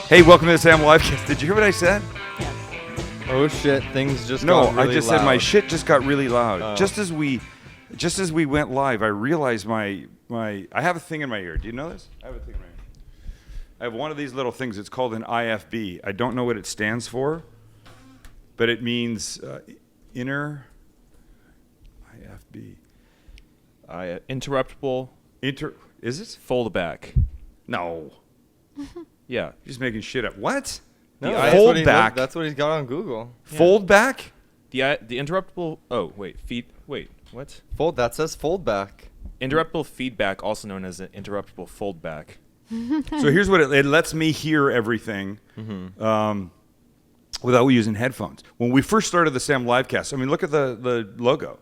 Hey, welcome to the Sam Livecast. Did you hear what I said? Yes. Oh shit! Things just No, got really I just loud. said my shit just got really loud. Oh. Just as we went live, I realized my I have a thing in my ear. Do you know this? I have a thing in my ear. I have one of these little things. It's called an IFB. I don't know what it stands for, but it means inner IFB. Interruptible Is it? fold back. No. Yeah. You're just making shit up. What? No, The that's fold what he back. That's what he's got on Google. Fold back? The interruptible. Oh wait, Wait, what? Fold. That says fold back. Interruptible feedback, also known as an interruptible foldback. So here's what it lets me hear everything without using headphones. When we first started the Sam Livecast, I mean, look at the logo.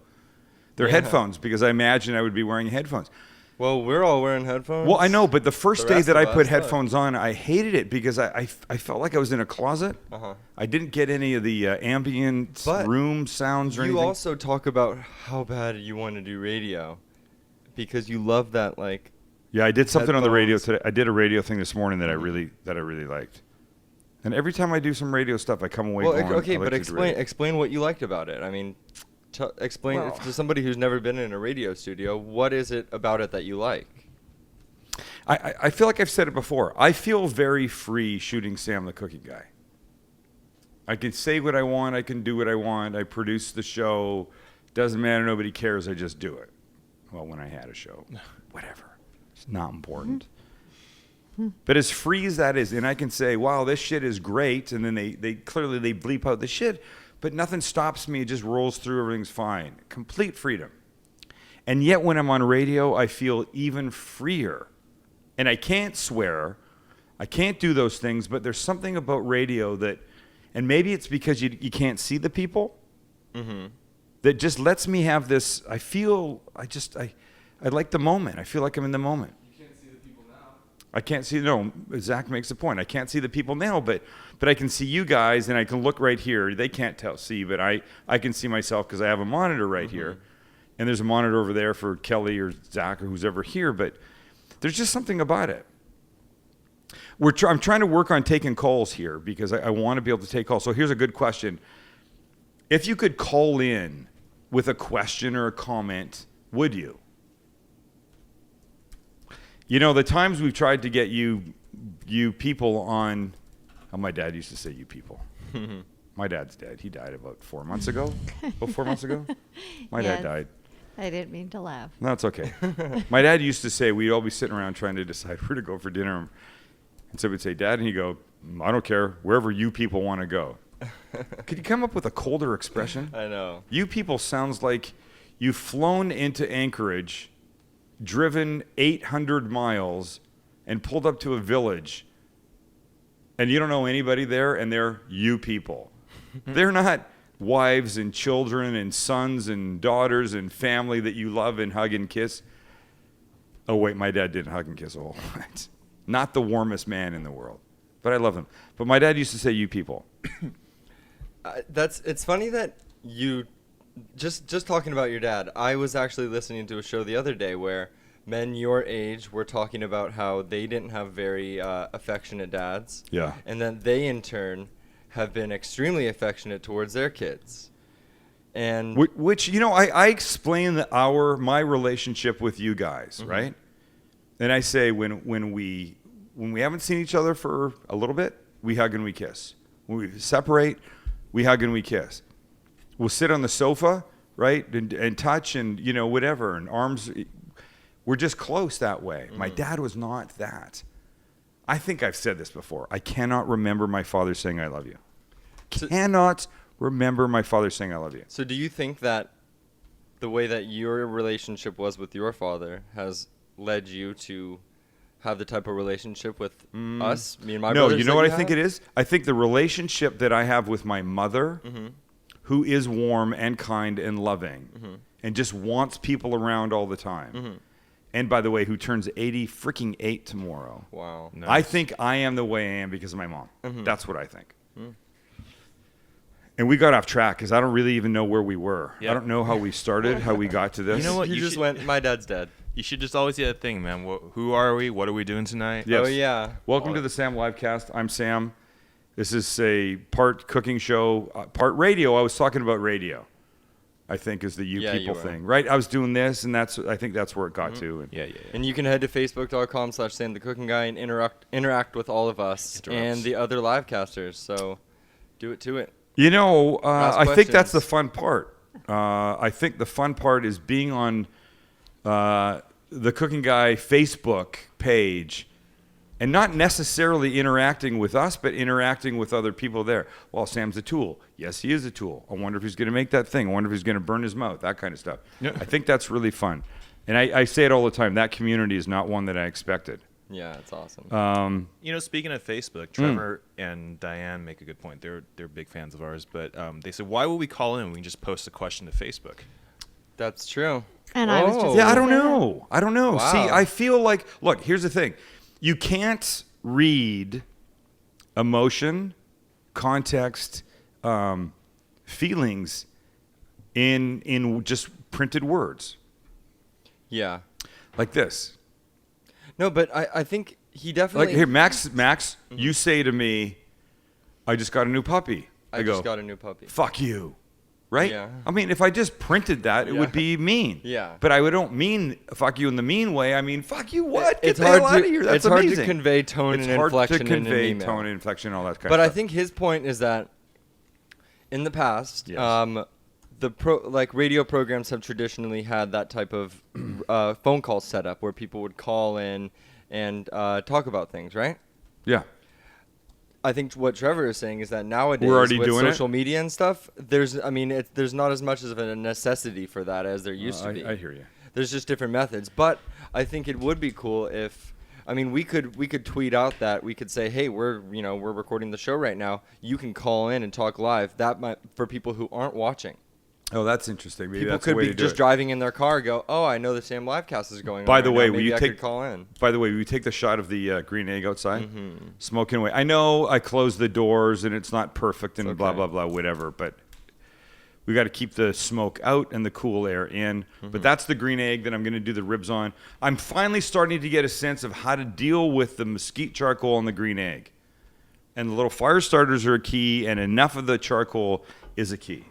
They're headphones because I imagine I would be wearing headphones. Well, we're all wearing headphones. Well, I know, but the first The day rest that I of put us, headphones on, I hated it because I felt like I was in a closet. Uh-huh. I didn't get any of the ambient But room sounds or You anything. also talk about how bad you want to do radio, because you love that like. Yeah, I did something on the radio headphones. today. I did a radio thing this morning that I really liked. And every time I do some radio stuff, I come away Well, going, okay, I like but to do radio. explain what you liked about it. I mean, explain Well- to somebody who's never been in a radio studio. What is it about it that you like? I feel like I've said it before. I feel very free shooting Sam the Cookie Guy. I can say what I want. I can do what I want. I produce the show. Doesn't matter. Nobody cares. I just do it. Well, when I had a show. Whatever. It's not important. But as free as that is, and I can say, wow, this shit is great, and then they clearly they bleep out the shit, but nothing stops me. It just rolls through. Everything's fine. Complete freedom. And yet when I'm on radio, I feel even freer. And I can't swear, I can't do those things, but there's something about radio that, and maybe it's because you can't see the people, that just lets me have this, I like the moment. I feel like I'm in the moment. You can't see the people now. I can't see, no, Zach makes a point. I can't see the people now, but I can see you guys, and I can look right here. They can't see, but I can see myself because I have a monitor right here. And there's a monitor over there for Kelly or Zach or who's ever here, but there's just something about it. I'm trying to work on taking calls here because I want to be able to take calls. So here's a good question. If you could call in with a question or a comment, would you? You know, the times we've tried to get you people on, my dad used to say you people. My dad's dead. He died about 4 months ago. About 4 months ago? My dad Yes. died. I didn't mean to laugh. No, it's okay. My dad used to say we'd all be sitting around trying to decide where to go for dinner. And so we'd say, Dad, and he'd go, I don't care, wherever you people want to go. Could you come up with a colder expression? I know. You people sounds like you've flown into Anchorage, driven 800 miles, and pulled up to a village, and you don't know anybody there, and they're you people. They're not wives and children and sons and daughters and family that you love and hug and kiss. Oh, wait, my dad didn't hug and kiss a whole lot. Not the warmest man in the world, but I love him. But my dad used to say, you people. It's funny that you just talking about your dad. I was actually listening to a show the other day where men your age were talking about how they didn't have very affectionate dads. Yeah. And then they in turn have been extremely affectionate towards their kids. And Which you know, I explain my relationship with you guys, right? And I say when we haven't seen each other for a little bit, we hug and we kiss. When we separate, we hug and we kiss. We'll sit on the sofa, right, and touch and whatever, and arms. We're just close that way. My dad was not that. I think I've said this before. I cannot remember my father saying I love you. Cannot remember my father saying I love you. so do you think that the way that your relationship was with your father has led you to have the type of relationship with us, me and my brothers? No, you know what I think it is? I think the relationship that I have with my mother, who is warm and kind and loving, and just wants people around all the time. And by the way, who turns 88 tomorrow. Wow. Nice. I think I am the way I am because of my mom. That's what I think. And we got off track because I don't really even know where we were. Yeah. I don't know how we started, how we got to this. You know what? You You just should- went, my dad's dead. You should just always get a thing, man. Who are we? What are we doing tonight? Yes. Oh yeah. Welcome to the Sam Livecast. I'm Sam. This is a part cooking show, part radio. I was talking about radio, I think, is the Yeah, people you were. thing, right? I was doing this, and I think that's where it got to. And Yeah. And you can head to facebook.com/SamTheCookingGuy and interact with all of us and the other livecasters. So do it to it. You know, Ask I think that's the questions. fun part. I think the fun part is being on the Cooking Guy Facebook page and not necessarily interacting with us, but interacting with other people there. Well, Sam's a tool. Yes, he is a tool. I wonder if he's going to make that thing. I wonder if he's going to burn his mouth, that kind of stuff. Yeah. I think that's really fun. And I say it all the time. That community is not one that I expected. Yeah, it's awesome. You know, speaking of Facebook, Trevor and Diane make a good point. They're big fans of ours, but they said, why would we call in when we can just post a question to Facebook? That's true. And I was just Oh. Yeah, I gonna don't say that. know. I don't know. Wow. See, I feel like, look, here's the thing. You can't read emotion, context, feelings in just printed words Yeah. like this. No, but I think he definitely. Like here, Max, you say to me, "I just got a new puppy." I go, just got a new puppy. "Fuck you," right? Yeah. I mean, if I just printed that, it Yeah. would be mean. Yeah. But I don't mean "fuck you" in the mean way. I mean "fuck you." What? Get It's the hard hell to out of here. That's it's hard amazing. to convey tone It's and hard inflection to in an convey email. tone and inflection, all that kind But of I stuff. think his point is that in the past, Yes. like radio programs have traditionally had that type of phone call setup where people would call in and talk about things, right? Yeah. I think what Trevor is saying is that nowadays We're already with doing it? social media and stuff, there's not as much of a necessity for that as there used to be. I hear you. There's just different methods, but I think it would be cool if, I mean, we could tweet out that we could say, hey, we're recording the show right now. You can call in and talk live. That might, for people who aren't watching. Oh, that's interesting. Maybe People that's a could way be to do just it. driving in their car, go, oh, I know the Sam Livecast is going on. By the right way, now. will Maybe you I take- could call in. By the way, we take the shot of the green egg outside, smoking away. I know I closed the doors and it's not perfect and It's blah okay. blah blah whatever, but we got to keep the smoke out and the cool air in. But that's the green egg that I'm going to do the ribs on. I'm finally starting to get a sense of how to deal with the mesquite charcoal and the green egg, and the little fire starters are a key, and enough of the charcoal is a key.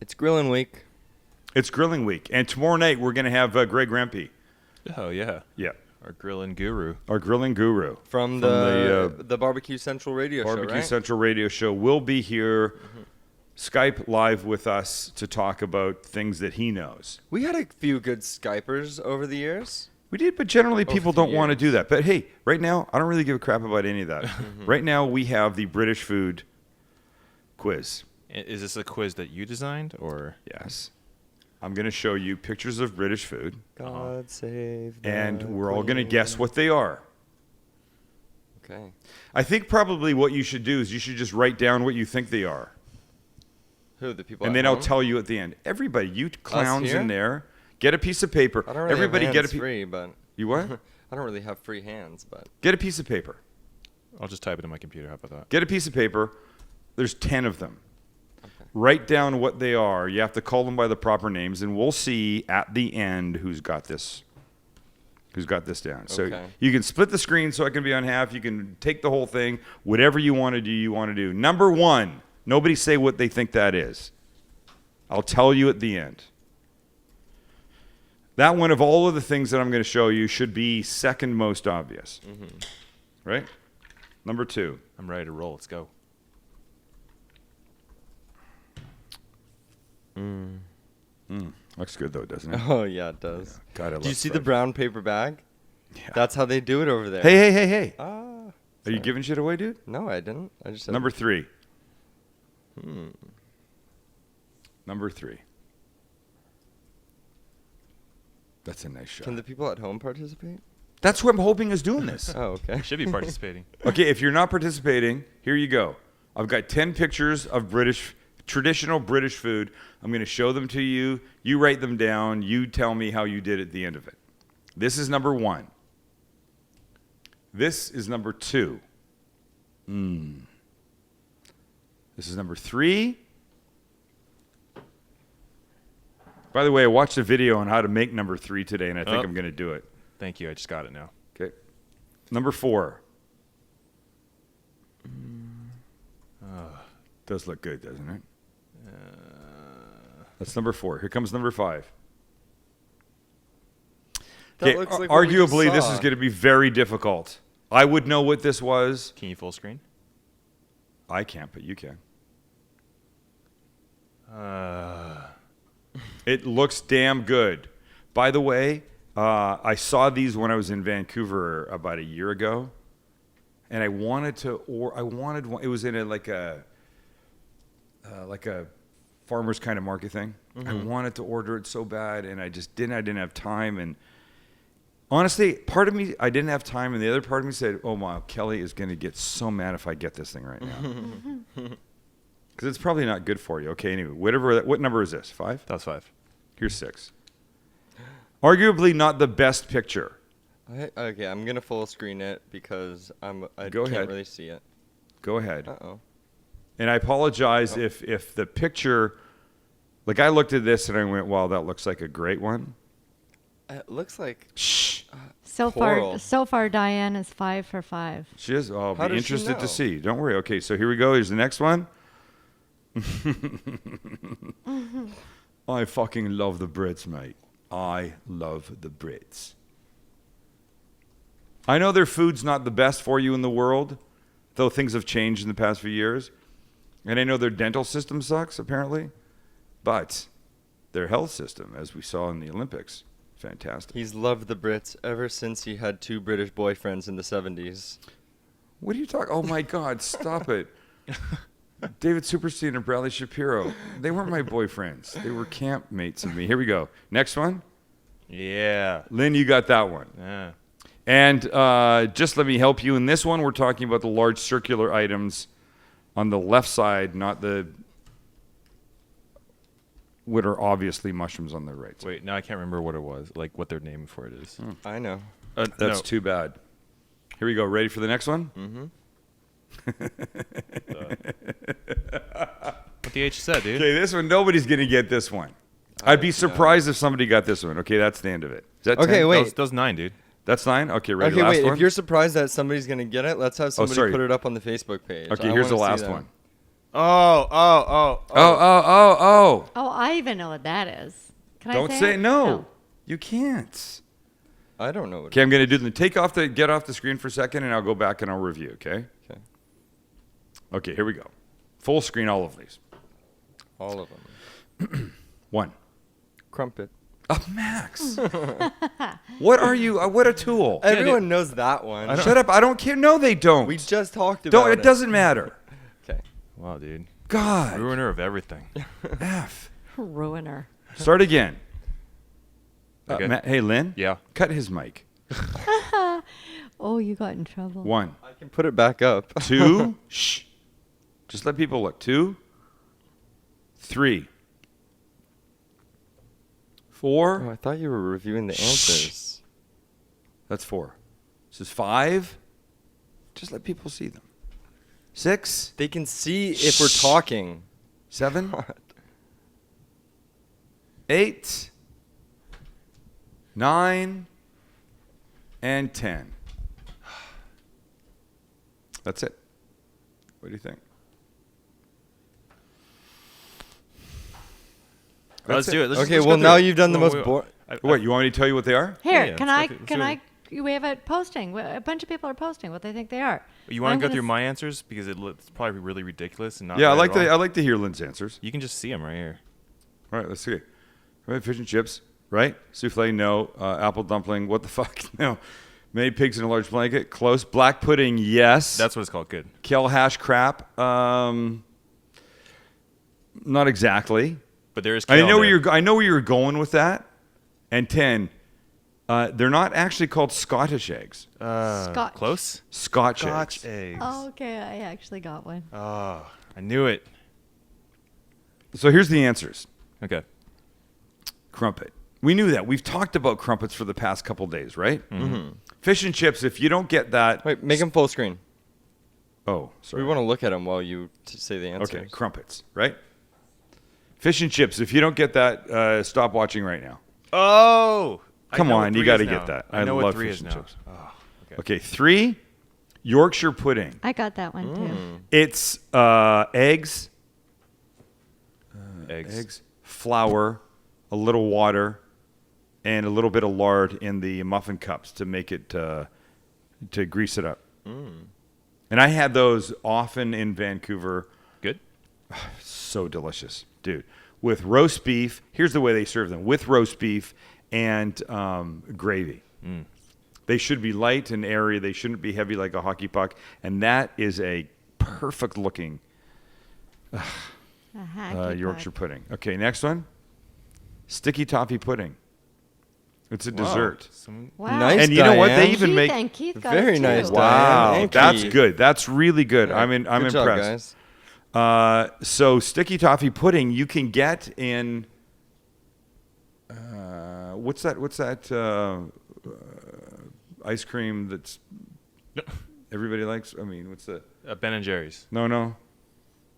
It's grilling week. It's grilling week, and tomorrow night we're going to have Greg Rempe. Oh, yeah. Yeah, Our grilling guru. our grilling guru From the, the Barbecue Central radio show, Barbecue right? Central radio show will be here, Skype live with us to talk about things that he knows. We had a few good Skypers over the years. We did, but generally people the don't want to years. do that. But hey, right now, I don't really give a crap about any of that. Right now, we have the British food quiz. Is this a quiz that you designed, or? Yes. I'm going to show you pictures of British food, God save the and we're all going to Queen. guess what they are. Okay. I think probably what you should do is you should just write down what you think they are. Who, the people And at then I'll home? tell you at the end. Everybody, you clowns here? in there, get a piece of paper. I don't really Everybody have get hands a free, but You what? I don't really have free hands, but Get a piece of paper. I'll just type it in my computer. How about that? Get a piece of paper. There's 10 of them. Write down what they are. You have to call them by the proper names, and we'll see at the end who's got this. Who's got this down? So Okay. you can split the screen so I can be on half. You can take the whole thing. Whatever you want to do, you want to do. Number 1. Nobody say what they think that is. I'll tell you at the end. That one of all of the things that I'm going to show you should be second most obvious. Right? Number 2. I'm ready to roll. Let's go. Looks good though, doesn't it? oh yeah, it does. God, I love Do you see the stuff. brown paper bag? Yeah. That's how they do it over there. Hey. Ah, Are you giving shit away, dude? no, I didn't. I just said Number 3. Number 3. That's a nice shot. Can the people at home participate? That's what I'm hoping is doing this. Oh, okay. Should be participating. Okay, if you're not participating, here you go. I've got 10 pictures of traditional British food. I'm going to show them to you. You write them down. You tell me how you did at the end of it. This is number 1. This is number 2. This is number 3. By the way, I watched a video on how to make number 3 today, and I think Oh. I'm going to do it. Thank you. I just got it now. Okay. Number 4. Does look good, doesn't it? That's number 4. Here comes number 5. That Okay, looks like what we just arguably, this saw. is going to be very difficult. I would know what this was. Can you full screen? I can't, but you can. It looks damn good. By the way, I saw these when I was in Vancouver about a year ago, and I wanted to, or I wanted one. It was in like a farmer's kind of market thing. I wanted to order it so bad, and I just didn't. I didn't have time, and honestly, part of me, I didn't have time, and the other part of me said, "Oh wow, Kelly is going to get so mad if I get this thing right now." Because it's probably not good for you. Okay, anyway, what number is this? 5? That's 5. Here's 6. Arguably not the best picture. Okay, I'm gonna full screen it because I Go can't ahead. really see it. Go ahead. Uh-oh. And I apologize if the picture, like I looked at this and I went, wow, that looks like a great one. It looks like Shh. Coral. So far, Diane is 5 for 5. She is. I'll How be does she interested know? to see. Don't worry. Okay, so here we go. Here's the next one. I fucking love the Brits, mate. I love the Brits. I know their food's not the best for you in the world, though things have changed in the past few years. And I know their dental system sucks, apparently. But their health system, as we saw in the Olympics, fantastic. he's loved the Brits ever since he had 2 British boyfriends in the 70s. What are you talking? Oh my God! Stop it. David Superstein and Bradley Shapiro. They weren't my boyfriends. They were camp mates of me. Here we go. Next one. Yeah. Lynn, you got that one. Yeah. And just let me help you. In this one, we're talking about the large circular items on the left side, not the what are obviously mushrooms on the right side. Wait, now I can't remember what it was. Like what their name for it is. I know. That's no. too bad. Here we go. Ready for the next one? Mm-hmm. What the H said, dude. Okay, this one, nobody's going to get this one. I'd be surprised if somebody got this one. Okay, that's the end of it. Is that Okay, 10? wait. That was 9, dude. That's 9? Okay, ready. Okay, Last wait. one? If you're surprised that somebody's gonna get it, let's have somebody sorry. put it up on the Facebook page. Okay, I here's the wanna see last that. one. Oh. Oh. Oh, I even know what that is. Can Don't I say it? no. You can't. I don't know. What Okay, I'm going to do them. Get off the screen for a second, and I'll go back and I'll review, okay? Okay. Okay, here we go. Full screen, all of these. All of them. 1. Crumpet. Max. What are you? What a tool. Everyone knows that one. Shut up. I don't care. No, they don't. We just talked about don't. It doesn't matter. Okay. Wow, dude. God. Ruiner of everything. F. Ruiner. Start again. Okay. Hey, Lynn. Yeah. Cut his mic. Oh, you got in trouble. 1. I can put it back up. 2. Shh. Just let people look. 2. 3. 4. Oh, I thought you were reviewing the answers. That's 4. This is 5. Just let people see them. 6. They can see if we're talking. 7. 8. 9. And 10. That's it. What do you think? Let's do it. Okay, well, now you've done the most boring. What, you want me to tell you what they are? Here, Yeah, can let's I? go through- Can let's I? We have it posting. A bunch of people are posting what they think they are. You want I'm to go gonna through s- my answers because it's probably really ridiculous and not. Yeah, I right at all. like to hear Lynn's answers. You can just see them right here. All right, let's see. Right, fish and chips, right? Souffle, no. Apple dumpling, what the fuck? No. Many pigs in a large blanket, close. Black pudding, yes. That's what it's called. Good. Kale hash crap, not exactly. But there is. I know kale where there. you're. I know where you're going with that. And 10, they're not actually called Scottish eggs. Scotch. Close. Scotch eggs. Scotch eggs. Oh, okay. I actually got one. Oh, I knew it. So here's the answers. Okay. Crumpet. We knew that. We've talked about crumpets for the past couple days, right? Mm-hmm. Fish and chips. If you don't get that, Wait, make them full screen. oh, sorry. We want to look at them while you say the answers. Okay, crumpets, right? Fish and chips. If you don't get that, stop watching right now. Oh, I Come know what on, you 3 got is to now. get that. I know what love 3 fish is and now. chips. Oh, Okay, 3, Yorkshire pudding. I got that one too. It's eggs, eggs. flour, a little water, and a little bit of lard in the muffin cups to make it to grease it up. And I had those often in Vancouver. Good. So delicious, dude. With roast beef. Here's the way they serve them: with roast beef and gravy. They should be light and airy. They shouldn't be heavy like a hockey puck. And that is a perfect looking A hacky Yorkshire puck. pudding. Okay, next one. Sticky toffee pudding. It's a Wow. dessert. Wow. Nice, And you know what? They Diane. even Keith make. and Keith got Very it too. nice, Diane. Wow, Thank that's you. good. That's really good. I'm Good impressed. job, guys. So sticky toffee pudding you can get in. What's that? Ice cream that's everybody likes. I mean, what's the? Ben and Jerry's, No.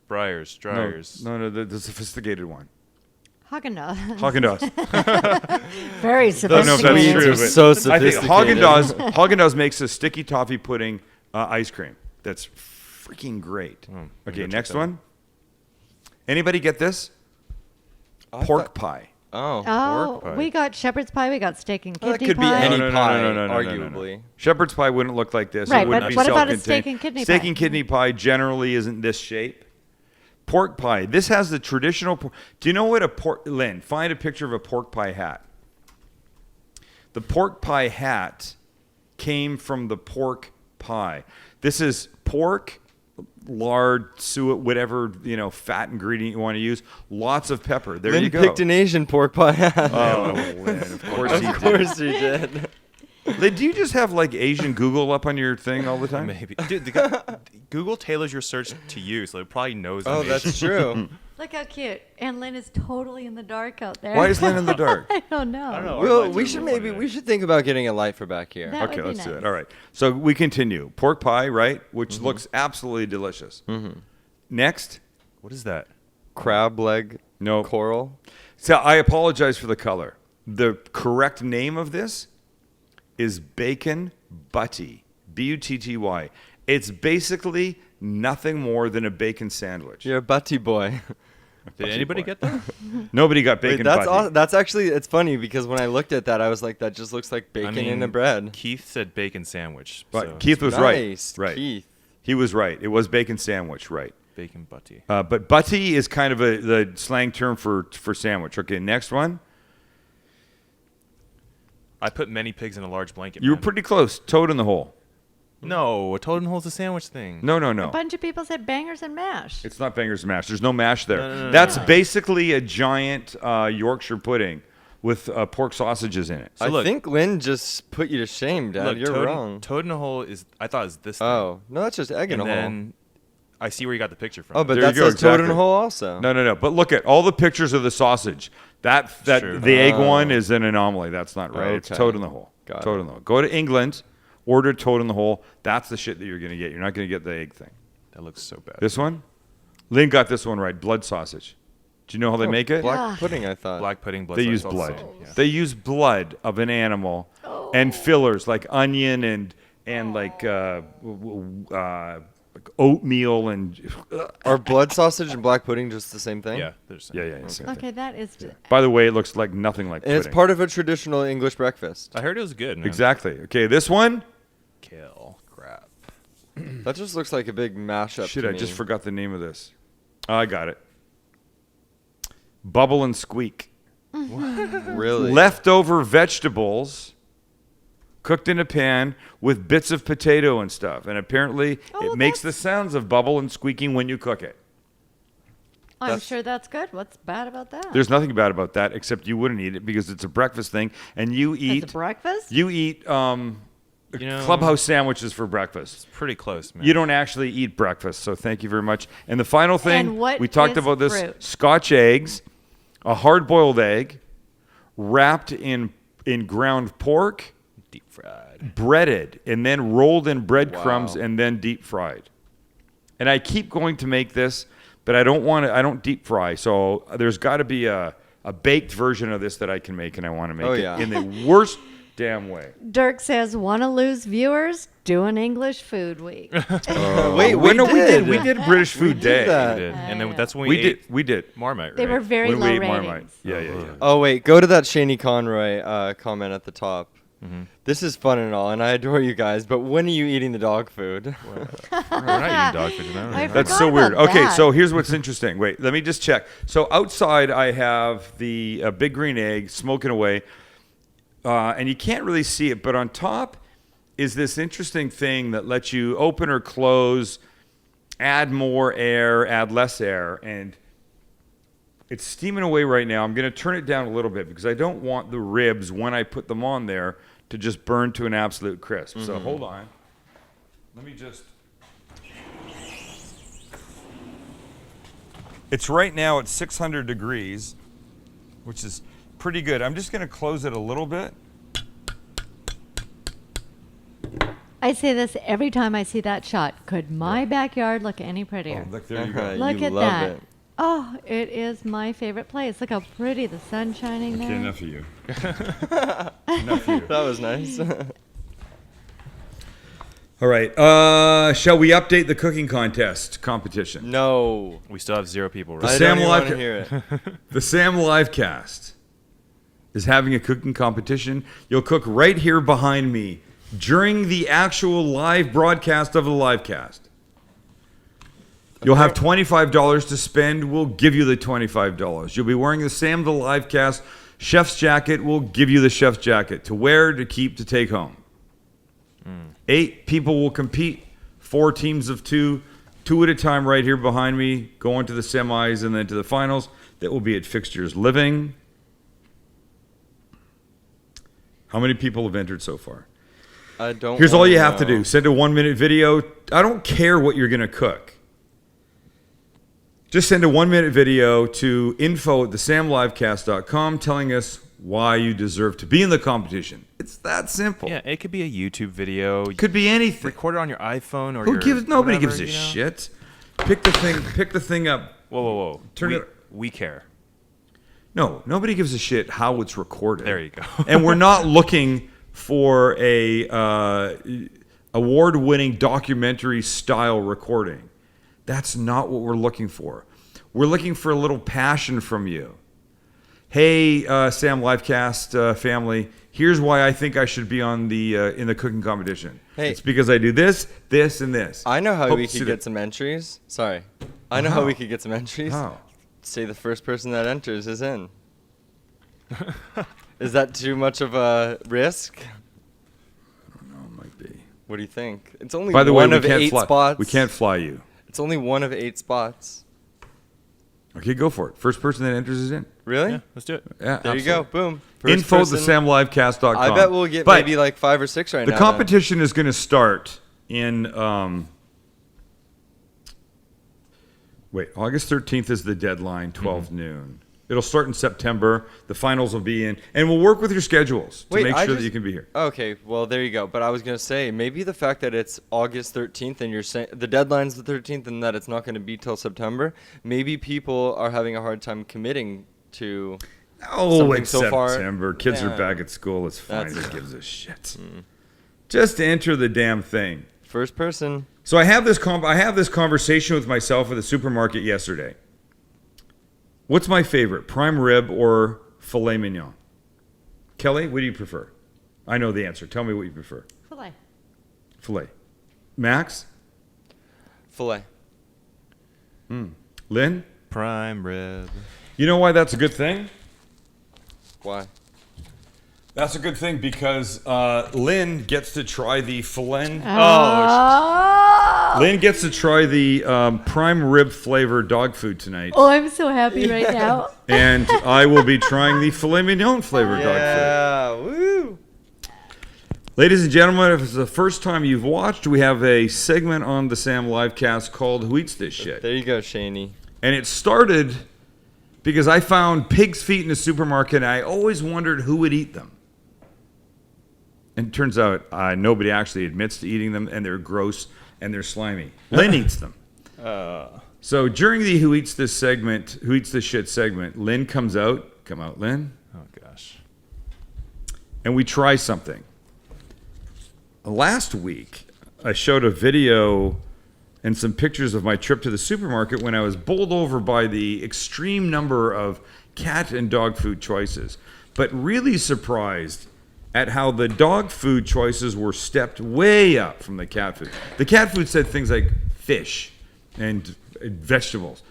Briars, Dryers. No. The sophisticated one. Haagen-Dazs. Haagen-Dazs. Very Don't know if that's sophisticated. true, are but so I think sophisticated. Haagen-Dazs makes a sticky toffee pudding ice cream. That's freaking great. maybe Okay, I'll check next that out. one. Anybody get this? Pork pie. Oh. Oh, pie. we got shepherd's pie. We got steak and Well, that kidney could be pie. any No, pie, no. arguably. Shepherd's pie wouldn't look like this. Right, It wouldn't but be what about a self-contained. steak and kidney Steak pie? and kidney pie generally isn't this shape. Pork pie. This has the traditional. Do you know what a pork? Lynn, find a picture of a pork pie hat. The pork pie hat came from the pork pie. This is pork, lard, suet, whatever fat ingredient you want to use. Lots of pepper. There Lynn you go. picked an Asian pork pie. Oh, Lynn, of course he Of did. course you did. Lynn, do you just have like Asian Google up on your thing all the time? Maybe. Dude, Google tailors your search to you, so it probably knows. Oh, I'm that's Asian. true. Look how cute. And Lynn is totally in the dark out there. Why is Lynn in the dark? I don't know. I don't know. Well, Mine's we a should little maybe funny we should think about getting a light for back here. That Okay, would be let's do nice. it. All right. So we continue. Pork pie, right? Which Mm-hmm. looks absolutely delicious. Next. What is that? Crab leg No. coral. So I apologize for the color. The correct name of this is bacon butty. Butty. It's basically nothing more than a bacon sandwich. You're a butty boy. Did anybody boy. get that? Nobody got Wait, bacon that's butty. that's actually it's funny because when I looked at that, I was like, that just looks like bacon in a bread. Keith said bacon sandwich. But so Keith was Nice, right. Right. Keith. He was right. It was bacon sandwich, right. bacon butty. But butty is kind of the slang term for sandwich. Okay, next one. I put many pigs in a large blanket. You were man. pretty close. Toad in the hole. No, a toad in the hole's a sandwich thing. No. A bunch of people said bangers and mash. It's not bangers and mash. There's no mash there. No. That's Really? basically a giant Yorkshire pudding with pork sausages in it. So I look- think Lynn just put you to shame, Dad. Look, You're toad, wrong. Toad in a hole is I thought it was this thing. Oh no, that's just egg in and a hole. then I see where you got the picture from. Oh, but There that you go, says toad in exactly. a hole also. No. But look at all the pictures of the sausage. That True. the egg Oh. one is an anomaly. That's not right. It's Okay. toad in the hole. Got Toad it. in the hole. Go to England, order toad in the hole. That's the shit that you're gonna get. You're not gonna get the egg thing. that looks so bad. This one, Lynn got this one right. Blood sausage. Do you know how they Oh, make it? Black Ah. pudding, I thought. Black pudding, blood. They sauce, use all the blood. same, yeah. They use blood of an animal and fillers like onion and like oatmeal and Are blood sausage and black pudding just the same thing? Yeah, there's yeah. Same thing. Okay, that is. By the way, it looks like nothing like And pudding. it's part of a traditional English breakfast. I heard it was good. Man. Exactly. Okay, this one. Kale crap. That just looks like a big mashup. Shit, to I me. just forgot the name of this. Oh, I got it. Bubble and squeak. Really? Leftover vegetables cooked in a pan with bits of potato and stuff. And apparently Oh, it makes the that's- sounds of bubble and squeaking when you cook it. I'm That's- sure that's good. What's bad about that? There's nothing bad about that except you wouldn't eat it because it's a breakfast thing and you It's eat breakfast. clubhouse sandwiches for breakfast. Pretty close, man. You don't actually eat breakfast, so thank you very much. And the final thing, And what we talked is about this fruit? Scotch eggs, a hard-boiled egg wrapped in ground pork, deep fried. breaded, and then rolled in breadcrumbs Wow. and then deep fried. And I keep going to make this, but I don't deep fry. So there's got to be a baked version of this that I can make, and I want to make it in the worst damn way. Dirk says, want to lose viewers? Do an English food week. Wait, we did. We did British Food Day. that. We did. And then that's when We ate did. Marmite, right? They were very When low we ate ratings. Marmite. Yeah. Oh wait, go to that Shaney Conroy comment at the top. Mm-hmm. This is fun and all, and I adore you guys, but when are you eating the dog food? We're not eating dog food tonight. I That's forgot so weird. about Okay, that. so here's what's interesting. Wait, let me just check. So outside, I have the big green egg smoking away, and you can't really see it, but on top is this interesting thing that lets you open or close, add more air, add less air, and it's steaming away right now. I'm going to turn it down a little bit because I don't want the ribs, when I put them on there, to just burn to an absolute crisp. So hold on. Let me just... It's right now at 600 degrees, which is pretty good. I'm just going to close it a little bit. I say this every time I see that shot. Could my backyard look any pretprettier? Oh, look, there you go. Look You at love that. it. Oh, it is my favorite place. Look how pretty the sun's shining there. Okay, enough of you. Enough of you. That was nice. All right. Shall we update the cooking contest competition? No. We still have 0 people, The right? I Sam don't even Live want to ca- hear it. The Sam Livecast is having a cooking competition. You'll cook right here behind me during the actual live broadcast of the livecast. You'll have $25 to spend. We'll give you the $25. You'll be wearing the Sam the Livecast chef's jacket. We'll give you the chef's jacket to wear, to keep, to take home. 8 people will compete. 4 teams of 2. 2 at a time right here behind me. Go on to the semis and then to the finals. That will be at Fixtures Living. How many people have entered so far? I don't. Here's all wanna you have to know. do. Send a 1-minute video. I don't care what you're going to cook. Just send a 1-minute video to info@thesamlivecast.com telling us why you deserve to be in the competition. It's that simple. Yeah, it could be a YouTube video. Could be anything. Record it on your iPhone or Who your gives? Nobody whatever, gives a you know? shit. Pick the thing. Pick the thing up. Whoa. Turn we, it- we care. No, nobody gives a shit how it's recorded. There you go. And we're not looking for a award-winning documentary style recording. That's not what we're looking for. We're looking for a little passion from you. Hey, Sam Livecast family, here's why I think I should be on the in the cooking competition. Hey. It's because I do this, this, and this. I know how Hope we to see could the- get some entries. Sorry. I know how How? we could get some entries. How? Say the first person that enters is in. Is that too much of a risk? No, it might be. What do you think? It's only By the way, one we of can't 8 fly. spots. We can't fly you. It's only one of 8 spots. Okay, go for it. First person that enters is in. Really? Yeah, let's do it. Yeah, There you go. Boom. First Info person- thesamlivecast.com. I bet we'll get But maybe like 5 or 6 right the now. competition is going to start in August 13th is the deadline, 12 noon. It'll start in September. The finals will be in, and we'll work with your schedules to Wait, make I sure that just- you can be here. Okay, well there you go. But I was gonna say maybe the fact that it's August 13th and you're saying the deadline's the 13th and that it's not going to be till September. Maybe people are having a hard time committing to. Oh, something it's so far- September. Kids are Yeah. back at school. It's fine. That's- Who gives a shit? Just enter the damn thing. First person. So I have this conversation with myself at the supermarket yesterday. What's my favorite, prime rib or filet mignon? Kelly, what do you prefer? I know the answer. Tell me what you prefer. Filet. Filet. Max? Filet. Lynn? Prime rib. You know why that's a good thing? Why? That's a good thing because Lynn gets to try the filet. Oh, Lynn gets to try the prime rib flavor dog food tonight. oh, I'm so happy right now. And I will be trying the filet mignon flavor dog food. Yeah. Woo. Ladies and gentlemen, if it's the first time you've watched, we have a segment on the Sam Livecast called Who Eats This Shit? There you go, Shaney. And it started because I found pig's feet in a supermarket and I always wondered who would eat them. And it turns out nobody actually admits to eating them, and they're gross and they're slimy. Lynn eats them. So during the Who Eats This Shit segment, Lynn comes out. Come out, Lynn. Oh gosh. And we try something. Last week, I showed a video and some pictures of my trip to the supermarket when I was bowled over by the extreme number of cat and dog food choices, but really surprised at how the dog food choices were stepped way up from the cat food. The cat food said things like fish and vegetables.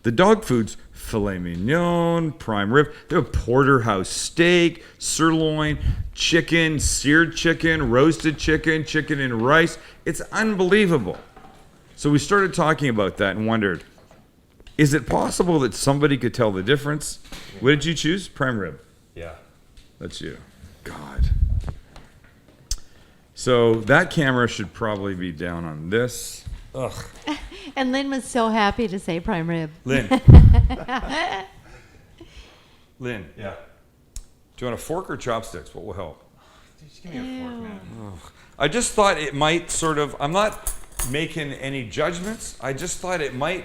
The dog foods, filet mignon, prime rib, they have porterhouse steak, sirloin, chicken, seared chicken, roasted chicken, chicken and rice. It's unbelievable. So we started talking about that and wondered, is it possible that somebody could tell the difference? What did you choose? Prime rib. Yeah. That's you. God. So that camera should probably be down on this. Ugh. And Lynn was so happy to say prime rib. Lynn. Lynn. Yeah. Do you want a fork or chopsticks? What will help? Just give me a fork, man. I just thought it might sort of, I'm not making any judgments. I just thought it might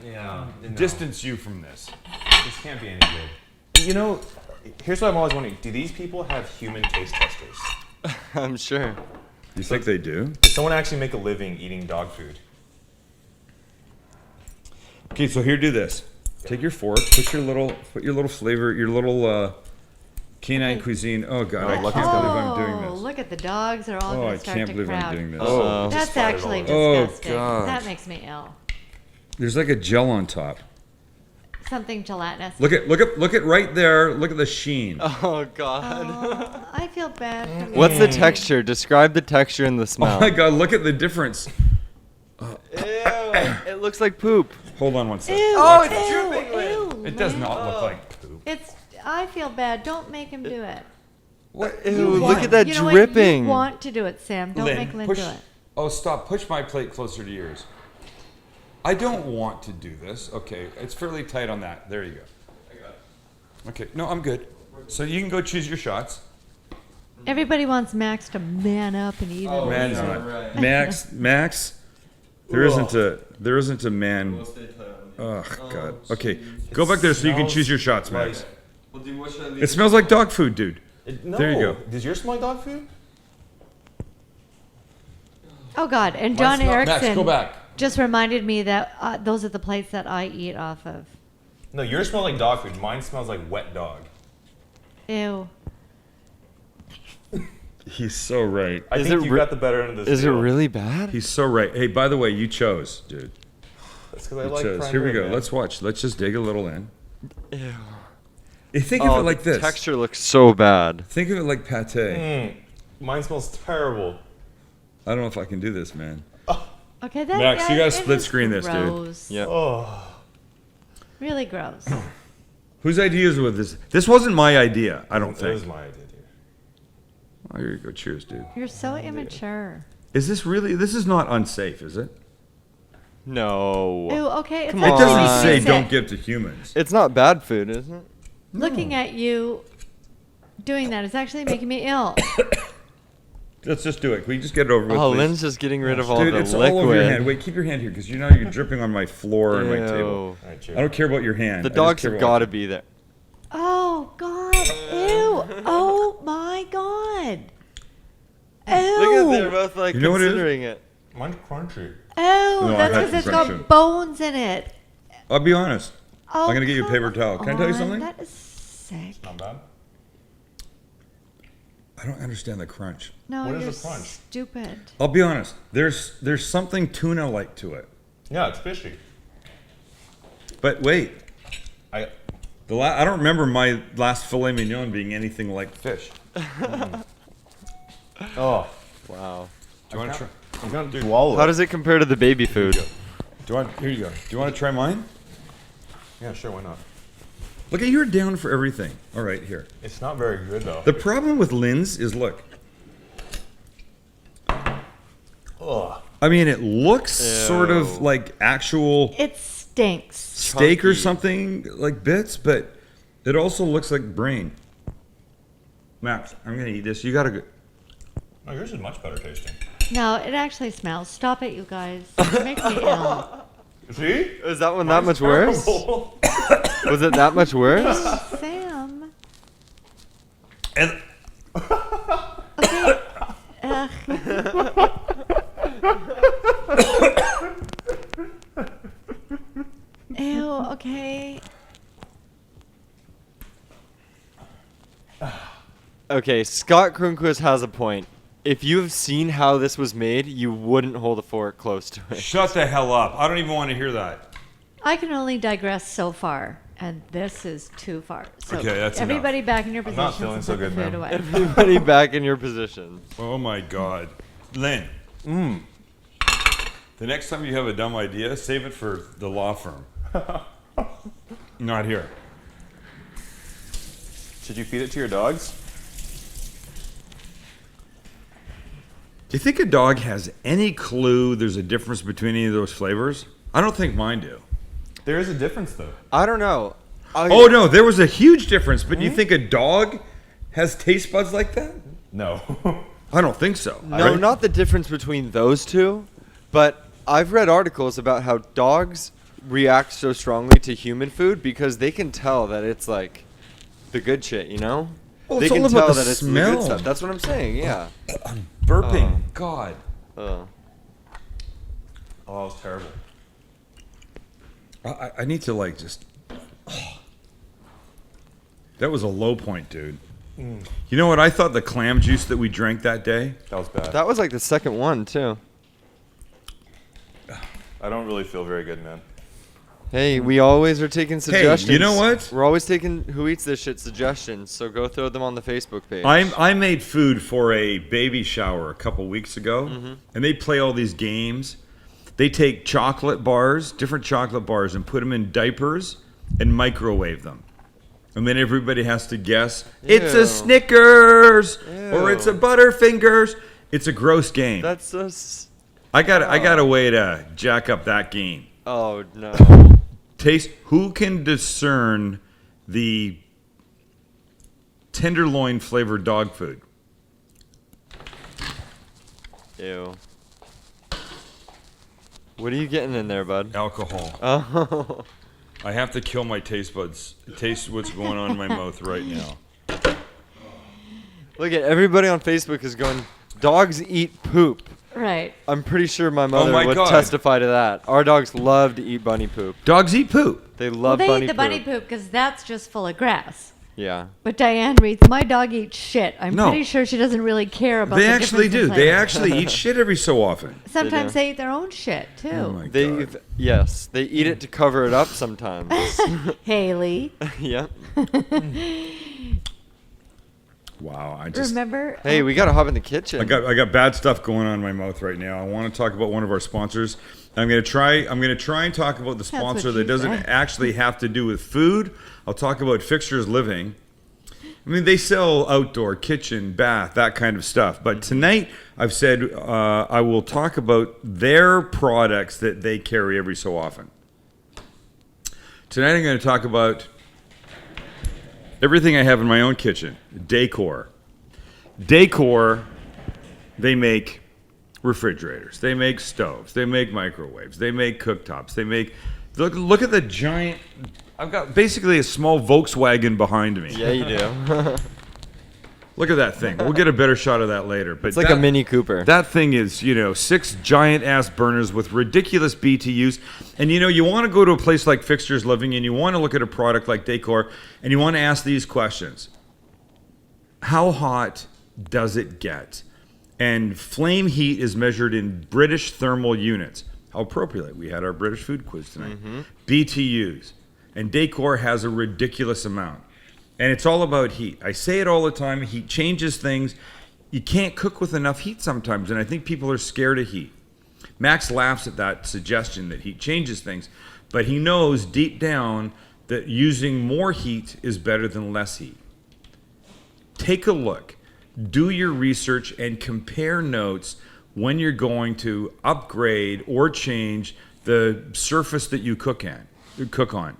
Yeah. distance you from this. This can't be any good. You know, here's what I'm always wondering: do these people have human taste testers? I'm sure. You think they do? Does someone actually make a living eating dog food? Okay, so here, do this. Take your fork, put your little flavor, your little canine cuisine. Oh God, I can't believe I'm doing this. Look at the dogs are all Oh, going I to start can't to believe I'm crowd. doing this. Oh. That's actually Oh, disgusting. God. That makes me ill. There's like a gel on top. Something gelatinous. Look at right there. Look at the sheen. Oh God. Oh, I feel bad for me. What's the texture? Describe the texture and the Oh smell. my God, look at the difference. Ew, it looks like poop. Hold on one second. Ew, Oh, it's ew, dripping, Lynn. ew, It does man. not look like poop. I feel bad. Don't make him do it. What? Ew, look Want- at that you know what? dripping. You want to do it, Sam. Don't make Lynn push. do it. Oh, stop. Push my plate closer to yours. I don't want to do this. Okay, it's fairly tight on that. There you go. Okay, no, I'm good. So you can go choose your shots. Everybody wants Max to man up and eat it. Man's yeah, not. right. Max. There isn't a man. Oh God. Okay, go back there so you can choose your shots, Max. Well, dude, what should I leave? It smells like dog food, dude. No. There you go. Does yours smell like dog food? Oh God! And John Erickson Max, go back. just reminded me that those are the plates that I eat off of. No, yours smells like dog food. Mine smells like wet dog. Ew. He's so right. I Is think it you re- got the better end of this. Is it deal. really bad? He's so right. Hey, by the way, you chose, dude. That's because I You like chose. prime Here we rib, go. man. Let's watch. Let's just dig a little in. Ew. Hey, think Oh, of it like the this. texture looks so bad. Think of it like pate. Mm, mine smells terrible. I don't know if I can do this, man. Okay, that. Max, you gotta it split is screen this, dude. gross. Yeah. Oh. Really gross. Whose ideas was this? This wasn't my idea, I don't That was think. my idea, dude. Oh, here you go. Cheers, dude. You're so immature. Is this really? This is not unsafe, is it? No. Ew. Okay. It's Come actually It doesn't on. say making me don't sick. give to humans. It's not bad food, is it? Looking at you doing that is actually making me ill. Let's just do it. Can we just get it over with, Oh, please? Lynn's just getting rid of all Dude, the it's liquid. all over your hand. Wait, keep your hand here, because you know you're dripping on my floor and my table. Ew. All right, cheers. I don't care about your hand. The I just dogs care have about- got to be there. Oh God! Ew! Oh my God! Ew! Look at they're both like You know what it is? considering it. Mine's crunchy. Ew! I That's had because it's some got bones in it. I'll be honest. Oh, I'm gonna get you a come paper towel. Can I tell you on, something? That is sick. Not bad. I don't understand the crunch. No, What is you're a crunch? stupid. I'll be honest. There's something tuna-like to it. Yeah, it's fishy. But wait, I I don't remember my last filet mignon being anything like fish. oh. Wow. Do you want to try? I'm gonna swallow How it. does it compare to the baby food? Here you go. Do you want to try mine? Yeah, sure, why not? Look at you're down for everything. All right, here. It's not very good though. The problem with Lynn's is look. Ugh. I mean, it looks sort Ew. of like actual It stinks. steak or chunky. something like bits, but it also looks like brain. Max, I'm gonna eat this. You gotta go. Oh, yours is much better tasting. No, it actually smells. Stop it, you guys. It makes me ill. See? Is that one that much worse? Was it that much worse? Sam. And Okay. Ew, okay. Okay, Scott Cronquist has a point. If you have seen how this was made, you wouldn't hold a fork close to it. shut the hell up. I don't even want to hear that. I can only digress so far, and this is too far. So Okay, that's everybody back in your I'm positions not feeling and so put the good, food ma'am. away. Everybody back in your position. Oh my God. Lynn. The next time you have a dumb idea, save it for the law firm. Not here. Should you feed it to your dogs? Do you think a dog has any clue there's a difference between any of those flavors? I don't think mine do. There is a difference, though. I don't know. Oh no, there was a huge difference, but you think a dog has taste buds like that? No. I don't think so. No, not the difference between those two, but I've read articles about how dogs react so strongly to human food because they can tell that it's like the good shit, you know? Well, they it's can all about tell the that it's the smell. good stuff. That's what I'm saying, yeah. Burping. Oh. God. Oh. Oh, that was terrible. I need to like just. That was a low point, dude. You know what? I thought the clam juice that we drank that day. That was bad. That was like the second one, too. I don't really feel very good, man. Hey, we always are taking suggestions. you know what? We're always taking Who Eats This Shit suggestions, so go throw them on the Facebook page. I made food for a baby shower a couple weeks ago, and they play all these games. They take chocolate bars, different chocolate bars, and put them in diapers and microwave them. And then everybody has to guess, it's Ew. a Snickers or it's a Ew. Butterfingers. It's a gross game. That's so... I got a way to jack up that game. Oh, no. Taste. Who can discern the tenderloin flavored dog food? Ew. What are you getting in there, bud? Alcohol. Oh. I have to kill my taste buds. Taste what's going on in my mouth right now. Look at everybody on Facebook is going, dogs eat poop. Right. I'm pretty sure my mother my would God. testify to that. Our dogs love to eat bunny poop. Dogs eat poop. They Well, love they bunny eat the poop. bunny poop because that's just full of grass. Yeah. But Diane reads, my dog eats shit. I'm No. pretty sure she doesn't really care about They the actually difference in do. They flavor. actually eat shit every so often. Sometimes do. they eat their own shit, too. Oh my They God. yes, they eat it to cover it up sometimes. Haley. Yeah. Wow. I just. Remember? Hey, we gotta hop in the kitchen. I got bad stuff going on in my mouth right now. I want to talk about one of our sponsors. I'm gonna try and talk about the sponsor what that she doesn't said. actually have to do with food. I'll talk about Fixtures Living. I mean, they sell outdoor, kitchen, bath, that kind of stuff. But tonight, I've said I will talk about their products that they carry every so often. Tonight, I'm going to talk about everything I have in my own kitchen. Decor. Decor, they make refrigerators. They make stoves. They make microwaves. They make cooktops. They make... Look at the giant... I've got basically a small Volkswagen behind me. Yeah, you do. Look at that thing. We'll get a better shot of that later. But It's like a Mini Cooper. That thing is, 6 giant ass burners with ridiculous BTUs. And you want to go to a place like Fixtures Living and you want to look at a product like Decor and you want to ask these questions. How hot does it get? And flame heat is measured in British thermal units. How appropriate. We had our British food quiz tonight. BTUs. And Decor has a ridiculous amount. And it's all about heat. I say it all the time. Heat changes things. You can't cook with enough heat sometimes, and I think people are scared of heat. Max laughs at that suggestion that heat changes things, but he knows deep down that using more heat is better than less heat. Take a look. Do your research and compare notes when you're going to upgrade or change the surface that you cook on.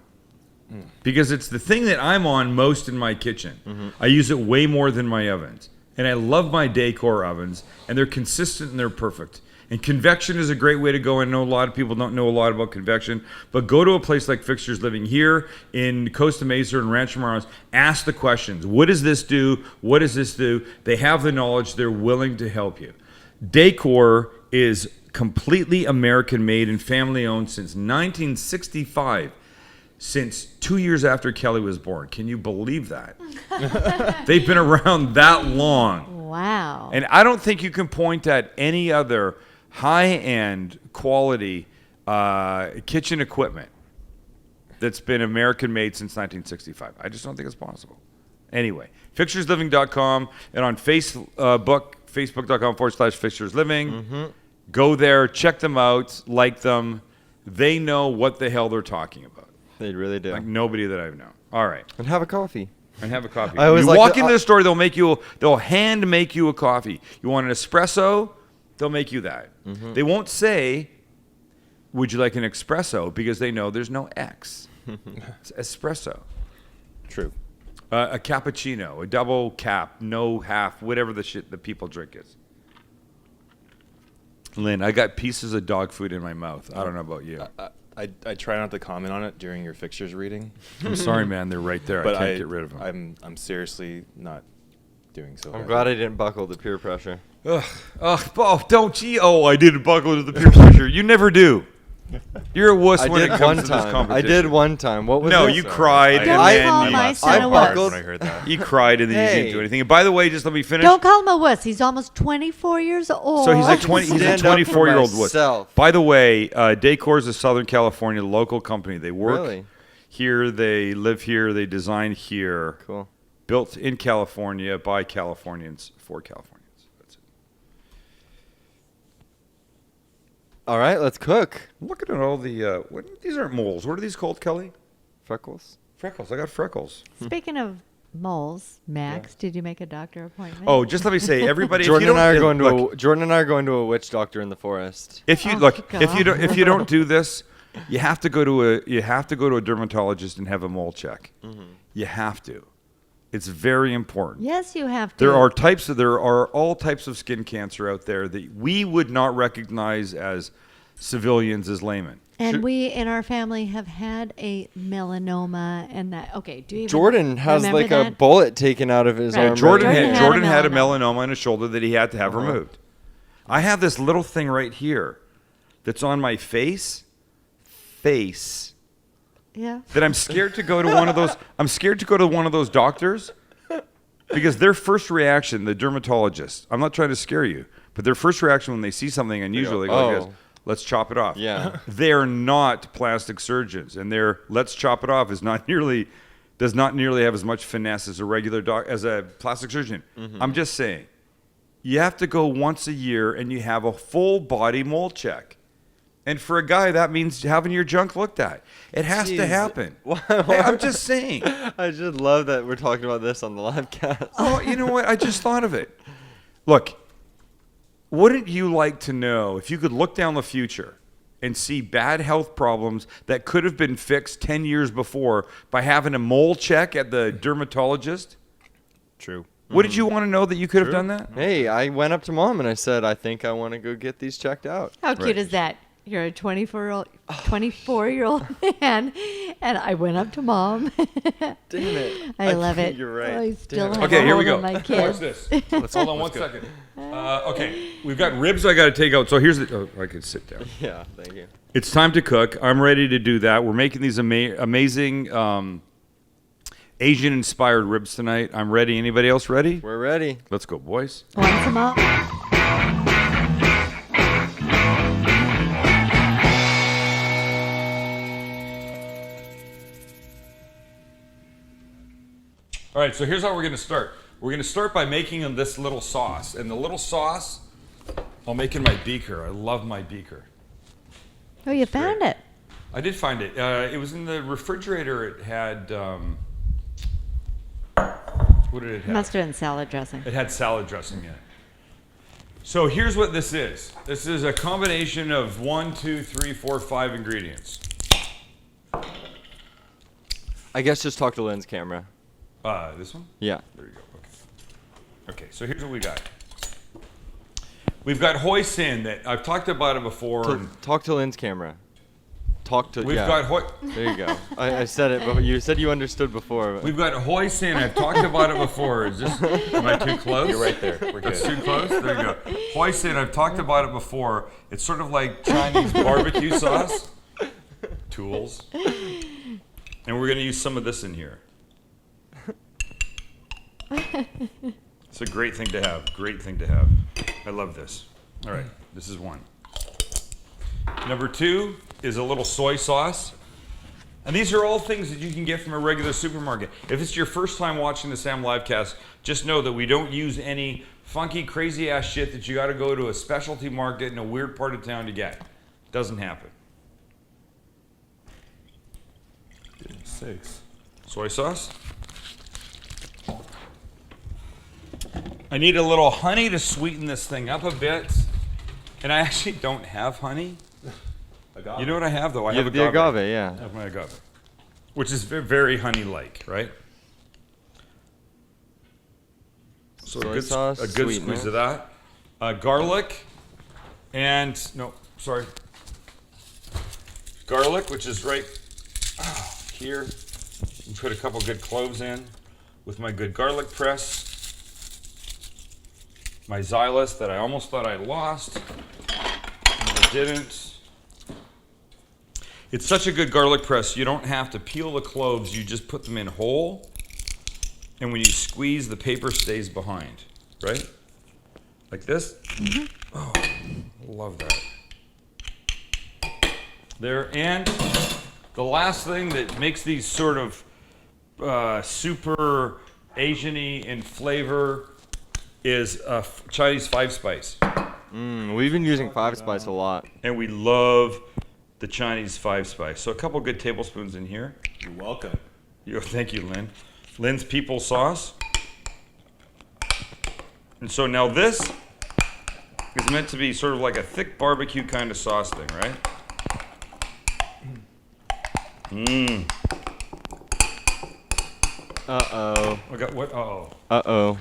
Because it's the thing that I'm on most in my kitchen. I use it way more than my ovens. And I love my Decor ovens, and they're consistent and they're perfect. And convection is a great way to go. I know a lot of people don't know a lot about convection, but go to a place like Fixtures Living here in Costa Mesa and Rancho Maros. Ask the questions. What does this do? What does this do? They have the knowledge. They're willing to help you. Decor is completely American made and family owned since 1965. Since 2 years after Kelly was born. Can you believe that? They've been around that long. Wow. And I don't think you can point at any other high-end quality kitchen equipment that's been American-made since 1965. I just don't think it's possible. Anyway, fixturesliving.com and on Facebook, facebook.com/fixturesliving. Mm-hmm. Go there, check them out, like them. They know what the hell they're talking about. They really do. Like nobody that I've known. All right. And have a coffee. And have a coffee. I always You like walk to- into the store, they'll hand make you a coffee. You want an espresso, they'll make you that. Mm-hmm. They won't say, would you like an espresso? Because they know there's no X. It's espresso. True. A cappuccino, a double cap, no half, whatever the shit that people drink is. Lynn, I got pieces of dog food in my mouth. I don't know about you. I try not to comment on it during your fixtures reading, I'm sorry, man. They're right there. but I can't get rid of them. I'm seriously not doing so. I'm glad I didn't buckle to peer pressure. Ugh. Oh, don't you? Oh, I didn't buckle to the peer pressure. You never do. You're a wuss I when did it one comes to this time. competition. I did one time. What was No, it? you Sorry. cried. I- and Don't then call you- my I son a buckled. wuss. when I heard that. You cried and then you didn't Hey. do anything. And by the way, just let me finish. Don't call him a wuss. He's almost 24 years old. So he's a 20. He's a Stand up for 24-year-old wuss. myself. By the way, Decor is a Southern California local company. They work Really? here. They live here. They design here. Cool. Built in California by Californians for Californians. That's it. All right, let's cook. Looking at all the. These aren't moles. What are these called, Kelly? Freckles. Freckles. I got freckles. Speaking of moles, Max, did you make a doctor appointment? Oh, just let me say, everybody. Jordan and I are going look, to Jordan and I are going to a witch doctor in the forest. If you Oh, look, God. if you don't do this, you have to go to a dermatologist and have a mole check. Mm-hmm. You have to. It's very important. Yes, you have to. There are all types of skin cancer out there that we would not recognize as civilians, as laymen. And Sure. we in our family have had a melanoma and that. Okay, do you even Jordan has remember like that? a bullet taken out of his Right. arm. Jordan right Jordan now. Jordan had had a a melanoma on his shoulder that he had to have Uh-huh. removed. I have this little thing right here that's on my face Yeah. that I'm scared to go to one of those. I'm scared to go to one of those doctors because their first reaction, the dermatologist. I'm not trying to scare you, but their first reaction when they see something unusual, they go like "Oh." this, "Let's chop it off." Yeah. They're not plastic surgeons, and their "let's chop it off" does not nearly have as much finesse as a regular as a plastic surgeon. Mm-hmm. I'm just saying, you have to go once a year and you have a full body mole check. And for a guy, that means having your junk looked at. It has to Jeez. happen. Why- Hey, I'm just saying. I just love that we're talking about this on the live cast. Oh, you know what? I just thought of it. Look, wouldn't you like to know if you could look down the future and see bad health problems that could have been fixed 10 years before by having a mole check at the dermatologist? True. Wouldn't you want to know that you could have True. done that? Hey, I went up to mom and I said, I think I want to go get these checked out. How cute Right. is that? You're a 24-year-old man, and I went up to mom. Damn it. I love it. You're right. I still Damn it. have Okay, a here we hold go. on my Watch kids. this. Let's hold on one second. Okay, we've got ribs I got to take out. So here's the. Oh, I could sit down. Yeah, thank you. It's time to cook. I'm ready to do that. We're making these amazing Asian-inspired ribs tonight. I'm ready. Anybody else ready? We're ready. Let's go, boys. Want some up? All right, so here's how we're going to start. We're going to start by making this little sauce. And the little sauce, I'll make in my beaker. I love my beaker. Oh, you found it. I did find it. It was in the refrigerator. It had, what did it have? Must have been salad dressing. It had salad dressing in it. So here's what this is. This is a combination of 1, 2, 3, 4, 5 ingredients. I guess just talk to Lynn's camera. This one? Yeah. There you go. Okay. Okay, so here's what we got. We've got hoisin that I've talked about it before. Talk to Lynn's camera. We've got There you go. I said it, but you said you understood before. We've got hoisin. I've talked about it before. Am I too close? You're right there. We're good. It's too close? There you go. Hoisin, I've talked about it before. It's sort of like Chinese barbecue sauce. Tools. And we're going to use some of this in here. It's a great thing to have. Great thing to have. I love this. All right. This is one. Number 2 is a little soy sauce. And these are all things that you can get from a regular supermarket. If it's your first time watching the Sam Livecast, just know that we don't use any funky, crazy-ass shit that you got to go to a specialty market in a weird part of town to get. Doesn't happen. 6. Soy sauce. I need a little honey to sweeten this thing up a bit. And I actually don't have honey. Agave. You know what I have, though? I You have have the agave. agave, yeah. I have my agave, which is very, very honey-like, right? So Soy sauce, a good sweetener. squeeze of that. Garlic, and garlic, which is right here. And put a couple good cloves in with my good garlic press. My xylus that I almost thought I lost, and I didn't. It's such a good garlic press, you don't have to peel the cloves, you just put them in whole. And when you squeeze, the paper stays behind, right? Like this. Mm-hmm. Oh, love that. There, and the last thing that makes these sort of super Asian-y in flavor is Chinese 5-spice. We've been using 5-spice a lot. And we love the Chinese 5-spice. So a couple good tablespoons in here. You're welcome. Thank you, Lynn. Lynn's people sauce. And so now this is meant to be sort of like a thick barbecue kind of sauce thing, right? Uh-oh. What? Uh-oh. Uh-oh.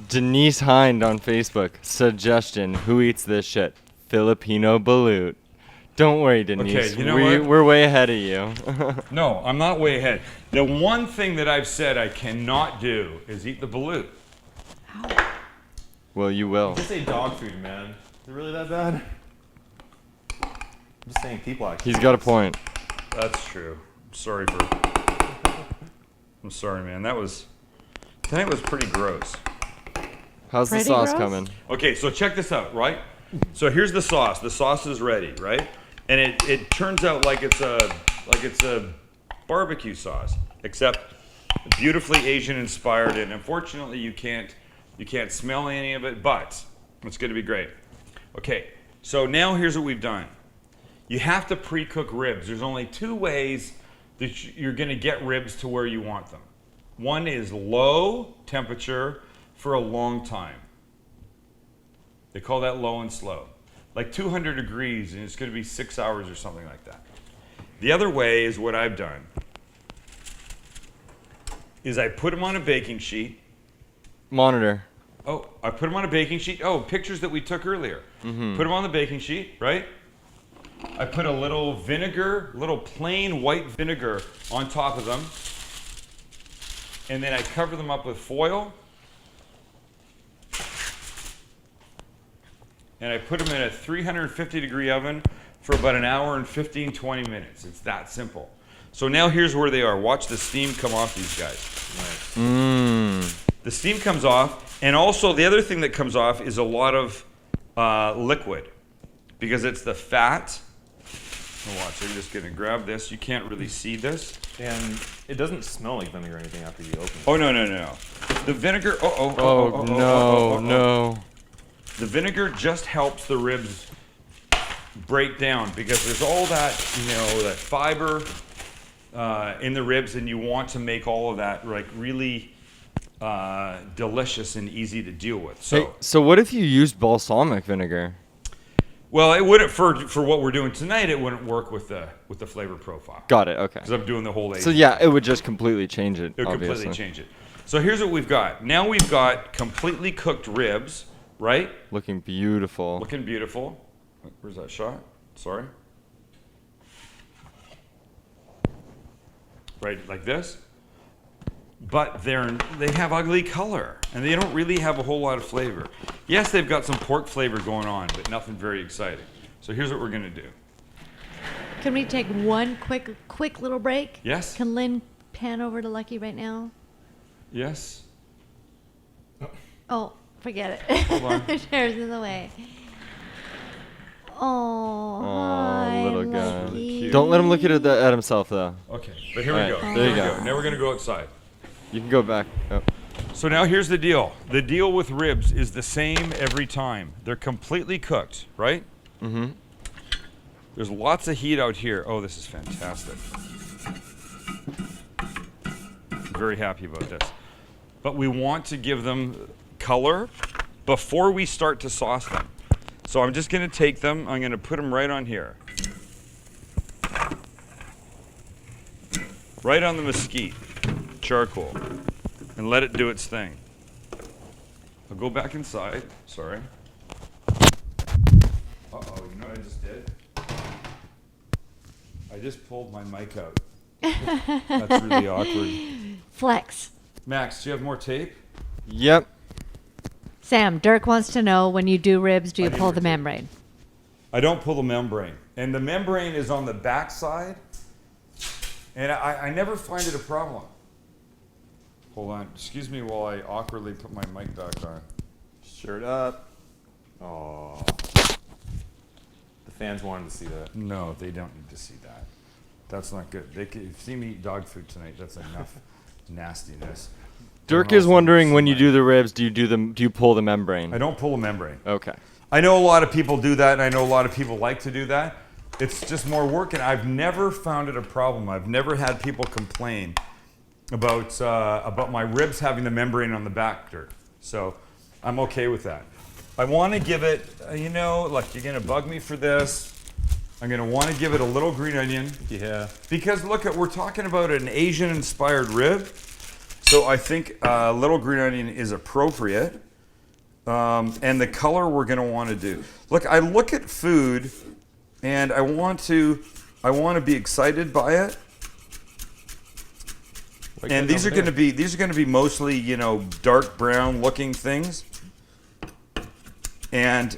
Denise Hind on Facebook. Suggestion. Who eats this shit? Filipino balut. Don't worry, Denise. Okay, you know what? We're way ahead of you. No, I'm not way ahead. The one thing that I've said I cannot do is eat the balut. Well, you will. Just say dog food, man. Is it really that bad? I'm just saying people actually. He's got a point. That's true. I'm sorry, man. Tonight was pretty gross. How's the Pretty sauce gross? coming? Okay, so check this out, right? So here's the sauce. The sauce is ready, right? And it turns out like it's a barbecue sauce, except beautifully Asian inspired. And unfortunately, you can't smell any of it, but it's going to be great. Okay, so now here's what we've done. You have to pre-cook ribs. There's only 2 ways that you're going to get ribs to where you want them. One is low temperature for a long time. They call that low and slow. Like 200 degrees, and it's going to be 6 hours or something like that. The other way is what I've done. Is I put them on a baking sheet. Monitor. Oh, I put them on a baking sheet. Oh, pictures that we took earlier. Mm-hmm. Put them on the baking sheet, right? I put a little vinegar, little plain white vinegar on top of them. And then I cover them up with foil. And I put them in a 350 degree oven for about an hour and 15, 20 minutes. It's that simple. So now here's where they are. Watch the steam come off these guys. Nice. The steam comes off, and also the other thing that comes off is a lot of liquid, because it's the fat. Watch, I'm just gonna grab this. You can't really see this. And it doesn't smell like vinegar or anything after you open it. Oh no. The vinegar. No. The vinegar just helps the ribs break down, because there's all that, that fiber in the ribs, and you want to make all of that like really delicious and easy to deal with. So what if you used balsamic vinegar? Well, it wouldn't for what we're doing tonight. It wouldn't work with the flavor profile. Got it. Okay. Because I'm doing the whole. So yeah, it would just completely change it. It would obviously. completely change it. So here's what we've got. Now we've got completely cooked ribs, right? Looking beautiful. Looking beautiful. Where's that shot? Sorry. Right, like this. But they have ugly color, and they don't really have a whole lot of flavor. Yes, they've got some pork flavor going on, but nothing very exciting. So here's what we're gonna do. Can we take one quick little break? Yes. Can Lynn pan over to Lucky right now? Yes. Oh, forget it. Hold on. Chair's in the way. Oh, hi, little guy. Lucky. Don't let him look at himself though. Okay, but here we All go. right, there you Here we go. Now we're gonna go outside. You can go back. Oh. So now here's the deal. The deal with ribs is the same every time. They're completely cooked, right? Mm-hmm. There's lots of heat out here. Oh, this is fantastic. I'm very happy about this. But we want to give them color before we start to sauce them. So I'm just going to take them. I'm going to put them right on here. Right on the mesquite charcoal. And let it do its thing. I'll go back inside. Sorry. Uh-oh, you know what I just did? I just pulled my mic out. That's really awkward. Flex. Max, do you have more tape? Yep. Sam, Dirk wants to know, when you do ribs, do you I need pull more the tape. membrane? I don't pull the membrane. And the membrane is on the back side. And I never find it a problem. Hold on. Excuse me while I awkwardly put my mic back on. Shirt up. Oh. The fans wanted to see that. No, they don't need to see that. That's not good. They can see me eat dog food tonight. That's enough nastiness. Dirk Don't is also wondering, see when you my- do the ribs, do you pull the membrane? I don't pull a membrane. Okay. I know a lot of people do that, and I know a lot of people like to do that. It's just more work, and I've never found it a problem. I've never had people complain about my ribs having the membrane on the back, Dirk. So I'm okay with that. I want to give it, look, you're going to bug me for this. I'm going to want to give it a little green onion. Yeah. Because look, we're talking about an Asian-inspired rib. So I think a little green onion is appropriate. And the color we're going to want to do. Look, I look at food, and I want to be excited by it. Like And that these are over going to be mostly, dark brown looking things. And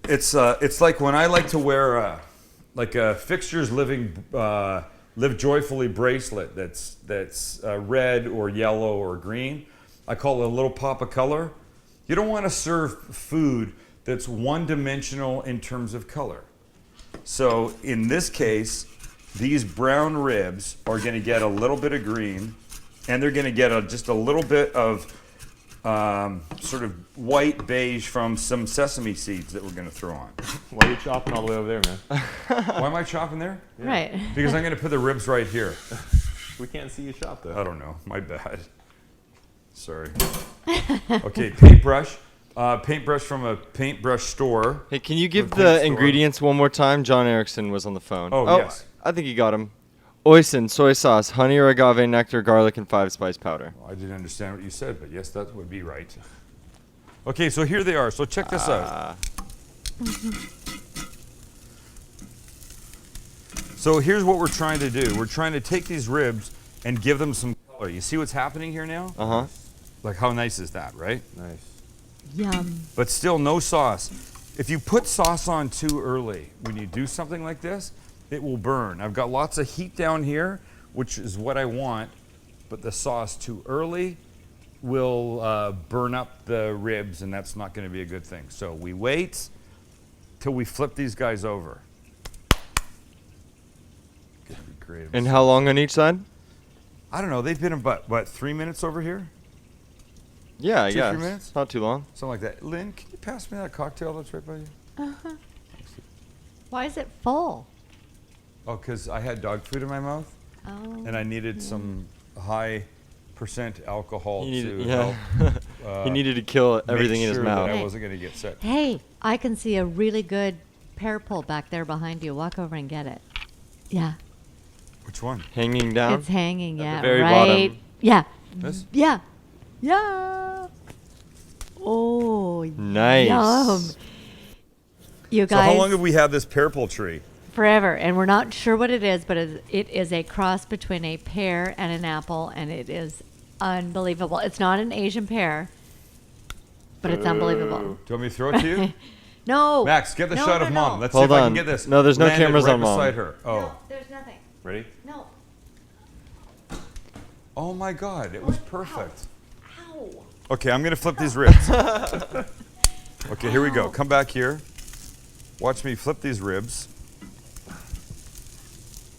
it's like when I like to wear a Fixtures Live Joyfully bracelet that's red or yellow or green. I call it a little pop of color. You don't want to serve food that's one-dimensional in terms of color. So in this case, these brown ribs are going to get a little bit of green, and they're going to get just a little bit of sort of white beige from some sesame seeds that we're going to throw on. Why are you chopping all the way over there, man? Why am I chopping there? Right. Because I'm going to put the ribs right here. We can't see you chop though. I don't know. My bad. Sorry. Okay, paintbrush. Paintbrush from a paintbrush store. Hey, can you give From a paint the store. ingredients one more time? John Erickson was on the phone. Oh, yes. I think you got him. Oisin, soy sauce, honey or agave nectar, garlic, and 5-spice powder. I didn't understand what you said, but yes, that would be right. Okay, so here they are. So check this out. So here's what we're trying to do. We're trying to take these ribs and give them some color. You see what's happening here now? Uh-huh. Like, how nice is that, right? Nice. Yum. But still no sauce. If you put sauce on too early, when you do something like this, it will burn. I've got lots of heat down here, which is what I want, but the sauce too early will burn up the ribs, and that's not going to be a good thing. So we wait till we flip these guys over. Gonna be great. And how long on each side? I don't know. They've been about, what, 3 minutes over here? Yeah, I 2-3 guess. minutes? Not too long. Something like that. Lynn, can you pass me that cocktail that's right by you? Uh-huh. Why is it full? Oh, because I had dog food in my mouth, Oh. and I needed some high percent alcohol He needed, to yeah. help he needed to kill everything make in his sure mouth. that I Hey. wasn't going to get sick. Hey, I can see a really good pear pull back there behind you. Walk over and get it. Yeah. Which one? Hanging down. It's hanging, At the yeah. very right. bottom. Yeah. This? Yeah. Yeah. Oh, Nice. Yum. You So guys, how long have we had this pear tree? forever, and we're not sure what it is, but it is a cross between a pear and an apple, and it is unbelievable. It's not an Asian pear, but it's unbelievable. Do you want me to throw it to you? No. Max, get the No, shot no, of no. Mom. Let's Hold see if I on. can get this. No, there's no landed cameras right on Mom. beside her. Oh. No, there's nothing. Ready? No. Oh my God, it was perfect. Ow. Okay, I'm gonna flip these ribs. Okay, here we go. Come back here. Watch me flip these ribs.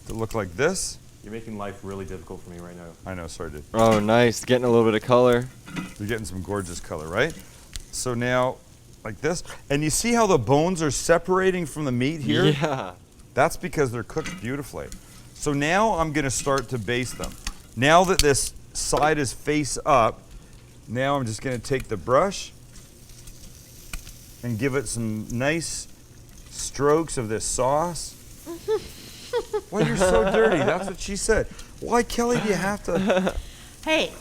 To look like this. You're making life really difficult for me right now. I know, sorry, dude. Oh, nice. Getting a little bit of color. You're getting some gorgeous color, right? So now, like this. And you see how the bones are separating from the meat here? Yeah. That's because they're cooked beautifully. So now I'm gonna start to baste them. Now that this side is face up, now I'm just gonna take the brush and give it some nice strokes of this sauce. Well, you're so dirty. That's what she said. Why, Kelly, do you have to? Hey,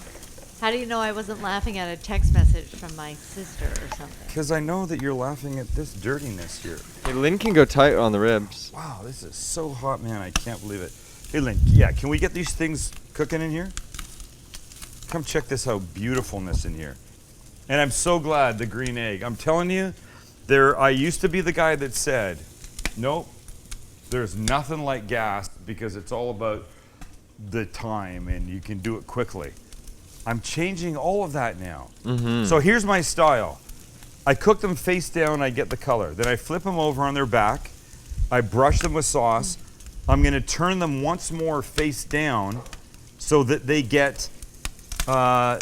how do you know I wasn't laughing at a text message from my sister or something? Because I know that you're laughing at this dirtiness here. Hey, Lynn can go tight on the ribs. Wow, this is so hot, man. I can't believe it. Hey, Lynn, yeah, can we get these things cooking in here? Come check this out, beautifulness in here. And I'm so glad the green egg. I'm telling you, I used to be the guy that said, nope, there's nothing like gas because it's all about the time and you can do it quickly. I'm changing all of that now. So here's my style. I cook them face down, I get the color. Then I flip them over on their back. I brush them with sauce. I'm gonna turn them once more face down so that they get so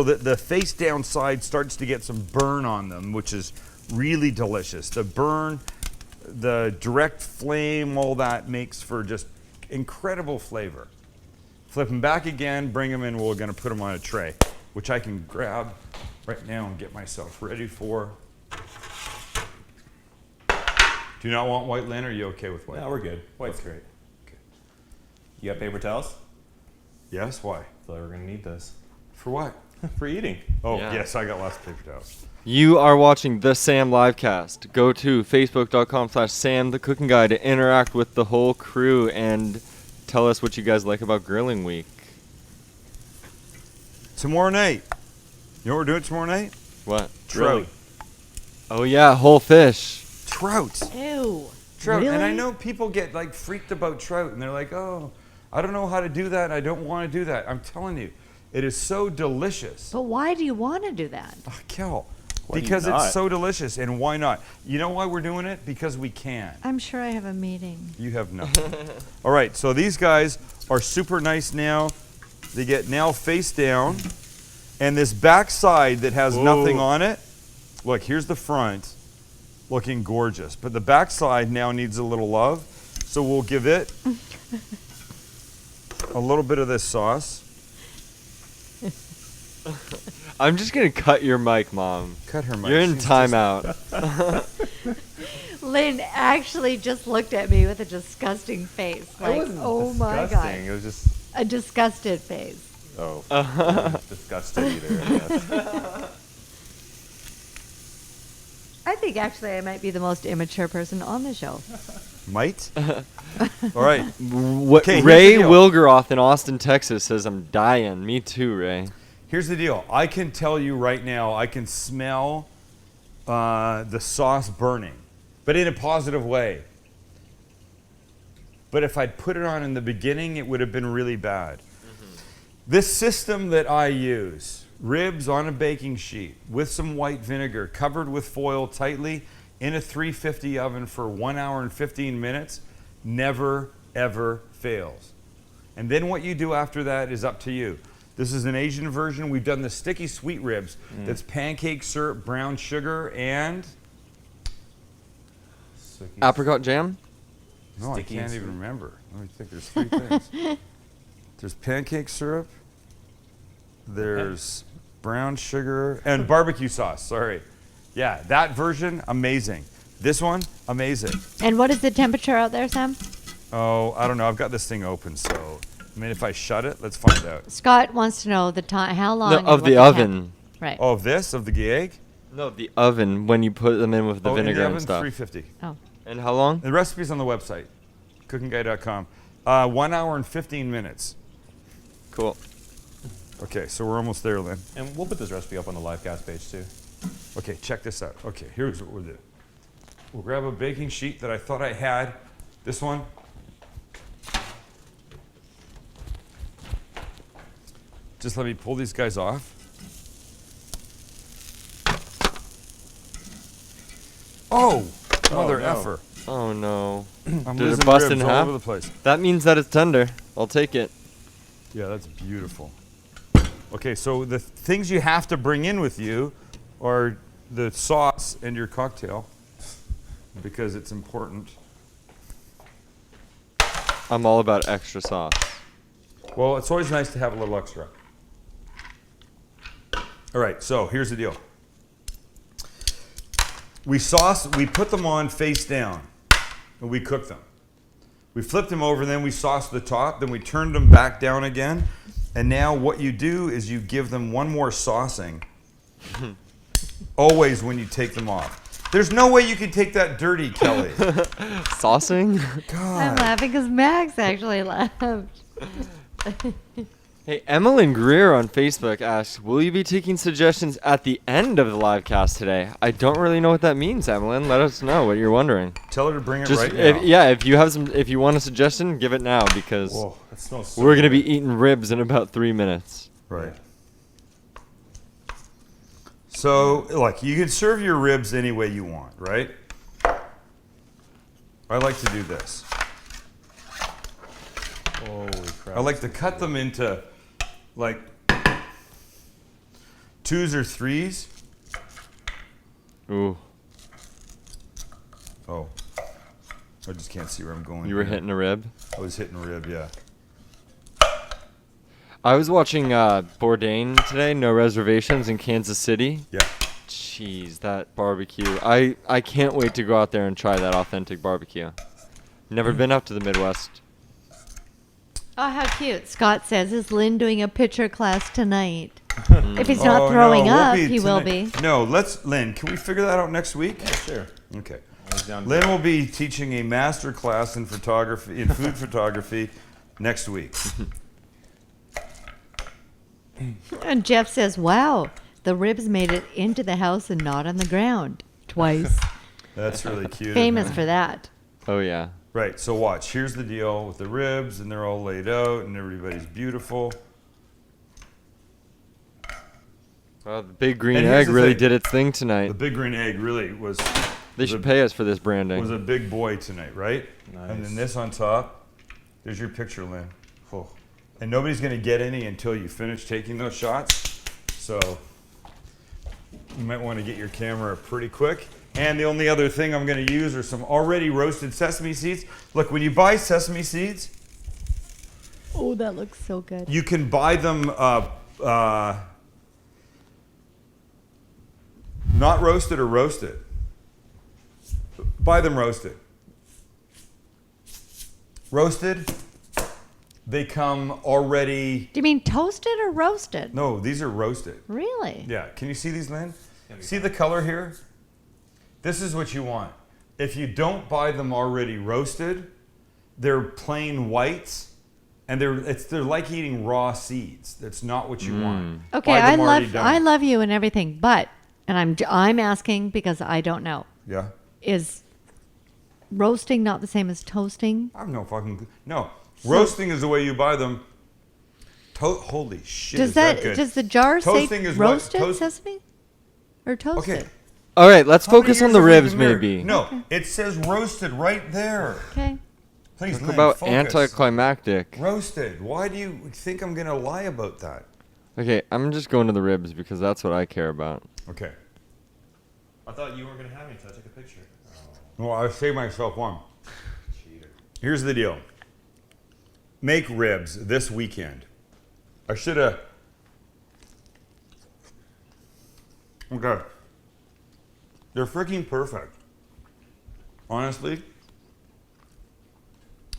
that the face down side starts to get some burn on them, which is really delicious. The burn, the direct flame, all that makes for just incredible flavor. Flip them back again, bring them in, we're gonna put them on a tray, which I can grab right now and get myself ready for. Do you not want white, Lynn, or are you okay with white? No, we're good. White's great. Okay. You got paper towels? Yes, why? I feel like we're gonna need those For what? for eating. Oh, Yeah. yes, I got lots of paper towels. You are watching the Sam Livecast. Go to facebook.com/Sam the Cooking Guy to interact with the whole crew and tell us what you guys like about Grilling Week. Tomorrow night. You know what we're doing tomorrow night? What? Trout. Oh yeah, whole fish. Trout. Ew. Trout. Really? And I know people get like freaked about trout and they're like, oh, I don't know how to do that. I don't want to do that. I'm telling you, it is so delicious. But why do you want to do that? Kel, Why do you because not? it's so delicious. And why not? You know why we're doing it? Because we can. I'm sure I have a meeting. You have nothing. All right, so these guys are super nice now. They get now face down. And this back side that has nothing Whoa. on it, look, here's the front, looking gorgeous. But the back side now needs a little love. So we'll give it a little bit of this sauce. I'm just gonna cut your mic, Mom. Cut her mic. You're in She's timeout. Lynn actually just looked at me with a disgusting face. Like, oh my Disgusting. It God. was just A disgusted face. oh, I wasn't disgusted either. I guess. I think actually I might be the most immature person on the show. Might? All right. What, Okay, here's Ray the deal. Wilgeroth in Austin, Texas says, I'm dying. Me too, Ray. Here's the deal. I can tell you right now, I can smell the sauce burning, but in a positive way. But if I'd put it on in the beginning, it would have been really bad. This system that I use, ribs on a baking sheet with some white vinegar, covered with foil tightly in a 350 oven for 1 hour and 15 minutes, never, ever fails. And then what you do after that is up to you. This is an Asian version. We've done the sticky sweet ribs. That's pancake syrup, brown sugar, and... Apricot jam? No, I Sticky can't and even sweet. remember. Let me think. There's 3 things. There's pancake syrup. There's brown sugar and barbecue sauce. Sorry. Yeah, that version, amazing. This one, amazing. And what is the temperature out there, Sam? Oh, I don't know. I've got this thing open, so I mean, if I shut it, let's find out. Scott wants to know the time, how long. No, and of what the temp. oven. Right. Oh, of this, of the egg? No, the oven when you put them in with the in vinegar the oven, and stuff. 350. Oh. And how long? The recipe's on the website, cookingguy.com. 1 hour and 15 minutes. Cool. Okay, so we're almost there, Lynn. And we'll put this recipe up on the livecast page too. Okay, check this out. Okay, here's what we'll do. We'll grab a baking sheet that I thought I had. This one. Just let me pull these guys off. Oh, mother no. effer. Oh no. I'm Did it losing bust ribs in all half? over the place. That means that it's tender. I'll take it. Yeah, that's beautiful. Okay, so the things you have to bring in with you are the sauce and your cocktail because it's important. I'm all about extra sauce. Well, it's always nice to have a little extra. All right, so here's the deal. We put them on face down, and we cook them. We flipped them over, then we sauced the top, then we turned them back down again. And now what you do is you give them one more saucing, always when you take them off. There's no way you can take that dirty, Kelly. Saucing? I'm God. laughing because Max actually laughed. Hey, Emmeline Greer on Facebook asks, will you be taking suggestions at the end of the live cast today? I don't really know what that means, Emmeline. Let us know what you're wondering. Tell her to bring it Just right if, now. yeah, if you want a suggestion, give it now because Whoa, that smells so we're gonna good. be eating ribs in about 3 minutes. Right. So, look, you can serve your ribs any way you want, right? I like to do this. Holy crap. I like to cut them into like 2s or 3s. Ooh, Oh, I just can't see where I'm going. you were here. hitting a rib. I was hitting a rib, yeah. I was watching Bourdain today, No Reservations in Kansas City. Yeah. Jeez, that barbecue. I can't wait to go out there and try that authentic barbecue. Never been up to the Midwest. Oh, how cute. Scott says, is Lynn doing a picture class tonight? If he's not Oh, throwing no, it won't up, be he will tonight. be. No, Lynn, can we figure that out next week? Yeah, sure. Okay. I was down Lynn will be teaching a master class in photography, in food photography next week. And Jeff says, wow, the ribs made it into the house and not on the ground. Twice. That's really cute. Famous isn't it? for that. Oh yeah. Right, so watch. Here's the deal with the ribs, and they're all laid out, and everybody's beautiful. Well, the big green And here's egg the really thing. did its thing The tonight. big green egg really was They was should a- pay us for this was branding. a big boy tonight, right? And then Nice. this on top. There's your picture, Lynn. Oh. And nobody's going to get any until you finish taking those shots. So you might want to get your camera pretty quick. And the only other thing I'm going to use are some already roasted sesame seeds. Look, when you buy sesame seeds, Oh, that looks so good. you can buy them not roasted or roasted. Buy them roasted. Roasted, they come already. Do you mean toasted or roasted? No, these are roasted. Really? Yeah, can you see these, Lynn? See the color here? This is what you want. If you don't buy them already roasted, they're plain whites, and they're like eating raw seeds. That's not what you want. Okay, Buy them already I done. love you and everything, but and I'm asking because I don't know. Yeah. Is roasting not the same as toasting? I have no fucking no. Roasting is the way you buy them. Holy shit! Does is that good? does the jar Toasting say is what? roasted Toast- sesame or toasted? Okay. All right, let's How many focus on years the have we ribs, been married? maybe. No, it says roasted right there. Okay. Please, Talk Lynn, about focus. anticlimactic. Roasted. Why do you think I'm gonna lie about that? Okay, I'm just going to the ribs because that's what I care about. Okay. I thought you weren't going to have any until I took a picture. Well, I saved myself one. Cheater. Here's the deal. Make ribs this weekend. I should have. Okay. They're freaking perfect. Honestly,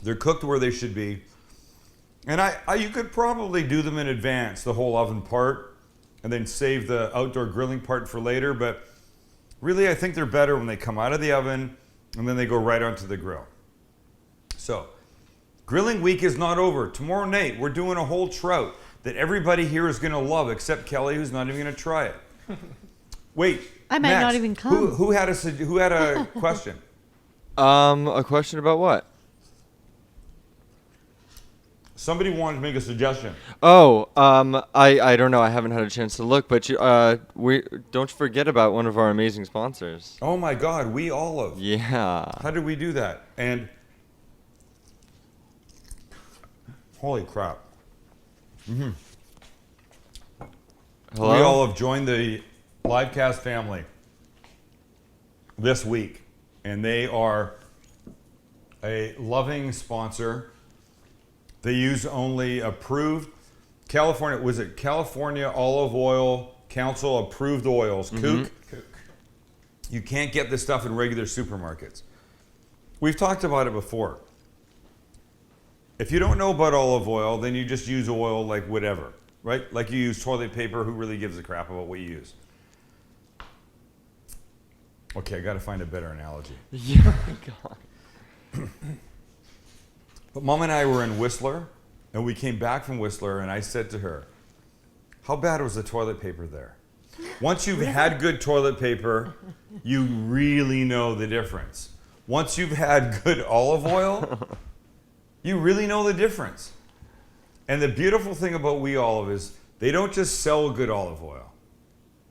they're cooked where they should be. And you could probably do them in advance, the whole oven part, and then save the outdoor grilling part for later. But Really, I think they're better when they come out of the oven and then they go right onto the grill. So, grilling week is not over. Tomorrow night, we're doing a whole trout that everybody here is going to love, except Kelly, who's not even going to try it. Wait, I might Max, not even come. Who had a question? A question about what? Somebody wanted to make a suggestion. Oh, I don't know. I haven't had a chance to look, but we don't forget about one of our amazing sponsors. Oh my God, We Olive. Yeah. How did we do that? And holy crap. Hello? We Olive joined the livecast family this week, and they are a loving sponsor. They use only approved California Olive Oil Council approved oils, Kook. You can't get this stuff in regular supermarkets. We've talked about it before. If you don't know about olive oil, then you just use oil like whatever, right? Like you use toilet paper, who really gives a crap about what you use? Okay, I got to find a better analogy. Yeah. God. But Mom and I were in Whistler, and we came back from Whistler, and I said to her, how bad was the toilet paper there? Once you've had good toilet paper, you really know the difference. Once you've had good olive oil, you really know the difference. And the beautiful thing about We Olive is they don't just sell good olive oil.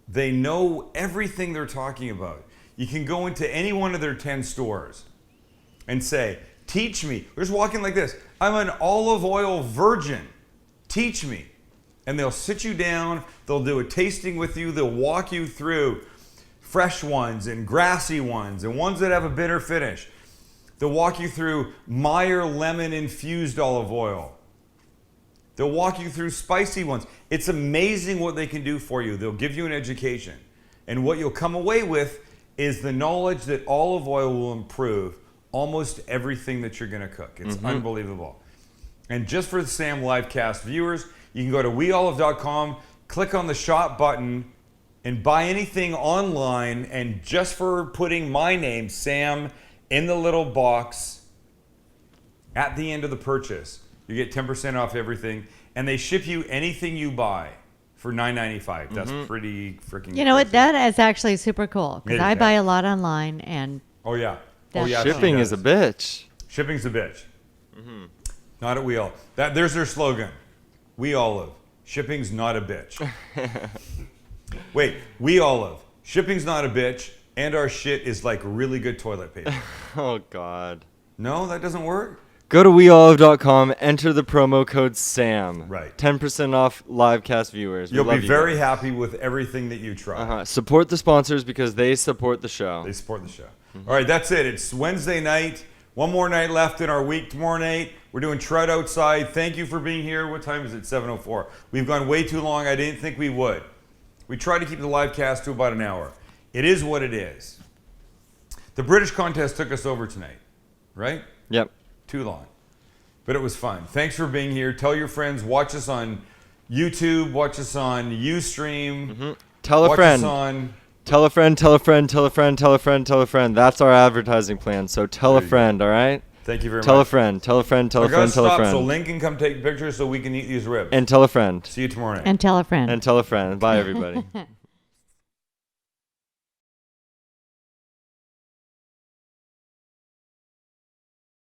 They know everything they're talking about. You can go into any one of their 10 stores and say, teach me. We're just walking like this. I'm an olive oil virgin. Teach me. And they'll sit you down. They'll do a tasting with you. They'll walk you through fresh ones and grassy ones and ones that have a bitter finish. They'll walk you through Meyer lemon infused olive oil. They'll walk you through spicy ones. It's amazing what they can do for you. They'll give you an education. And what you'll come away with is the knowledge that olive oil will improve almost everything that you're going to cook. It's unbelievable. And just for the Sam Livecast viewers, you can go to weolive.com, click on the shop button, and buy anything online. And just for putting my name, Sam, in the little box at the end of the purchase, you get 10% off everything. And they ship you anything you buy for $9.95. That's pretty freaking You know what? crazy. That is actually super cool It because is, I yeah. buy a lot online, and Oh, yeah. Oh, That's- yeah. she Shipping is does. a bitch. Shipping's a bitch. Not at We Olive. There's their slogan. We Olive. Shipping's not a bitch. Wait, We Olive. Shipping's not a bitch, and our shit is like really good toilet paper. Oh, God. No, that doesn't work? Go to weolive.com, enter the promo code SAM. Right. 10% off livecast viewers. We You'll love be you very guys. happy with everything that you try. Support the sponsors because they support the show. They support the show. All right, that's it. It's Wednesday night. One more night left in our week. Tomorrow night, we're doing Trout Outside. Thank you for being here. What time is it? 7:04. We've gone way too long. I didn't think we would. We tried to keep the live cast to about an hour. It is what it is. The British contest took us over tonight, right? Yep. Too long. But it was fun. Thanks for being here. Tell your friends. Watch us on YouTube. Watch us on Ustream. Tell a Watch friend. us on... Tell a friend, tell a friend, tell a friend, tell a friend, tell a friend. That's our advertising plan. So tell a There you friend, all right? Thank you very Tell a much. friend, tell a friend, tell a I gotta friend, tell a stop so friend. Lynn can come take pictures so we can eat these ribs. And tell a friend. See you tomorrow night. and tell a friend. And tell a friend. Bye, everybody.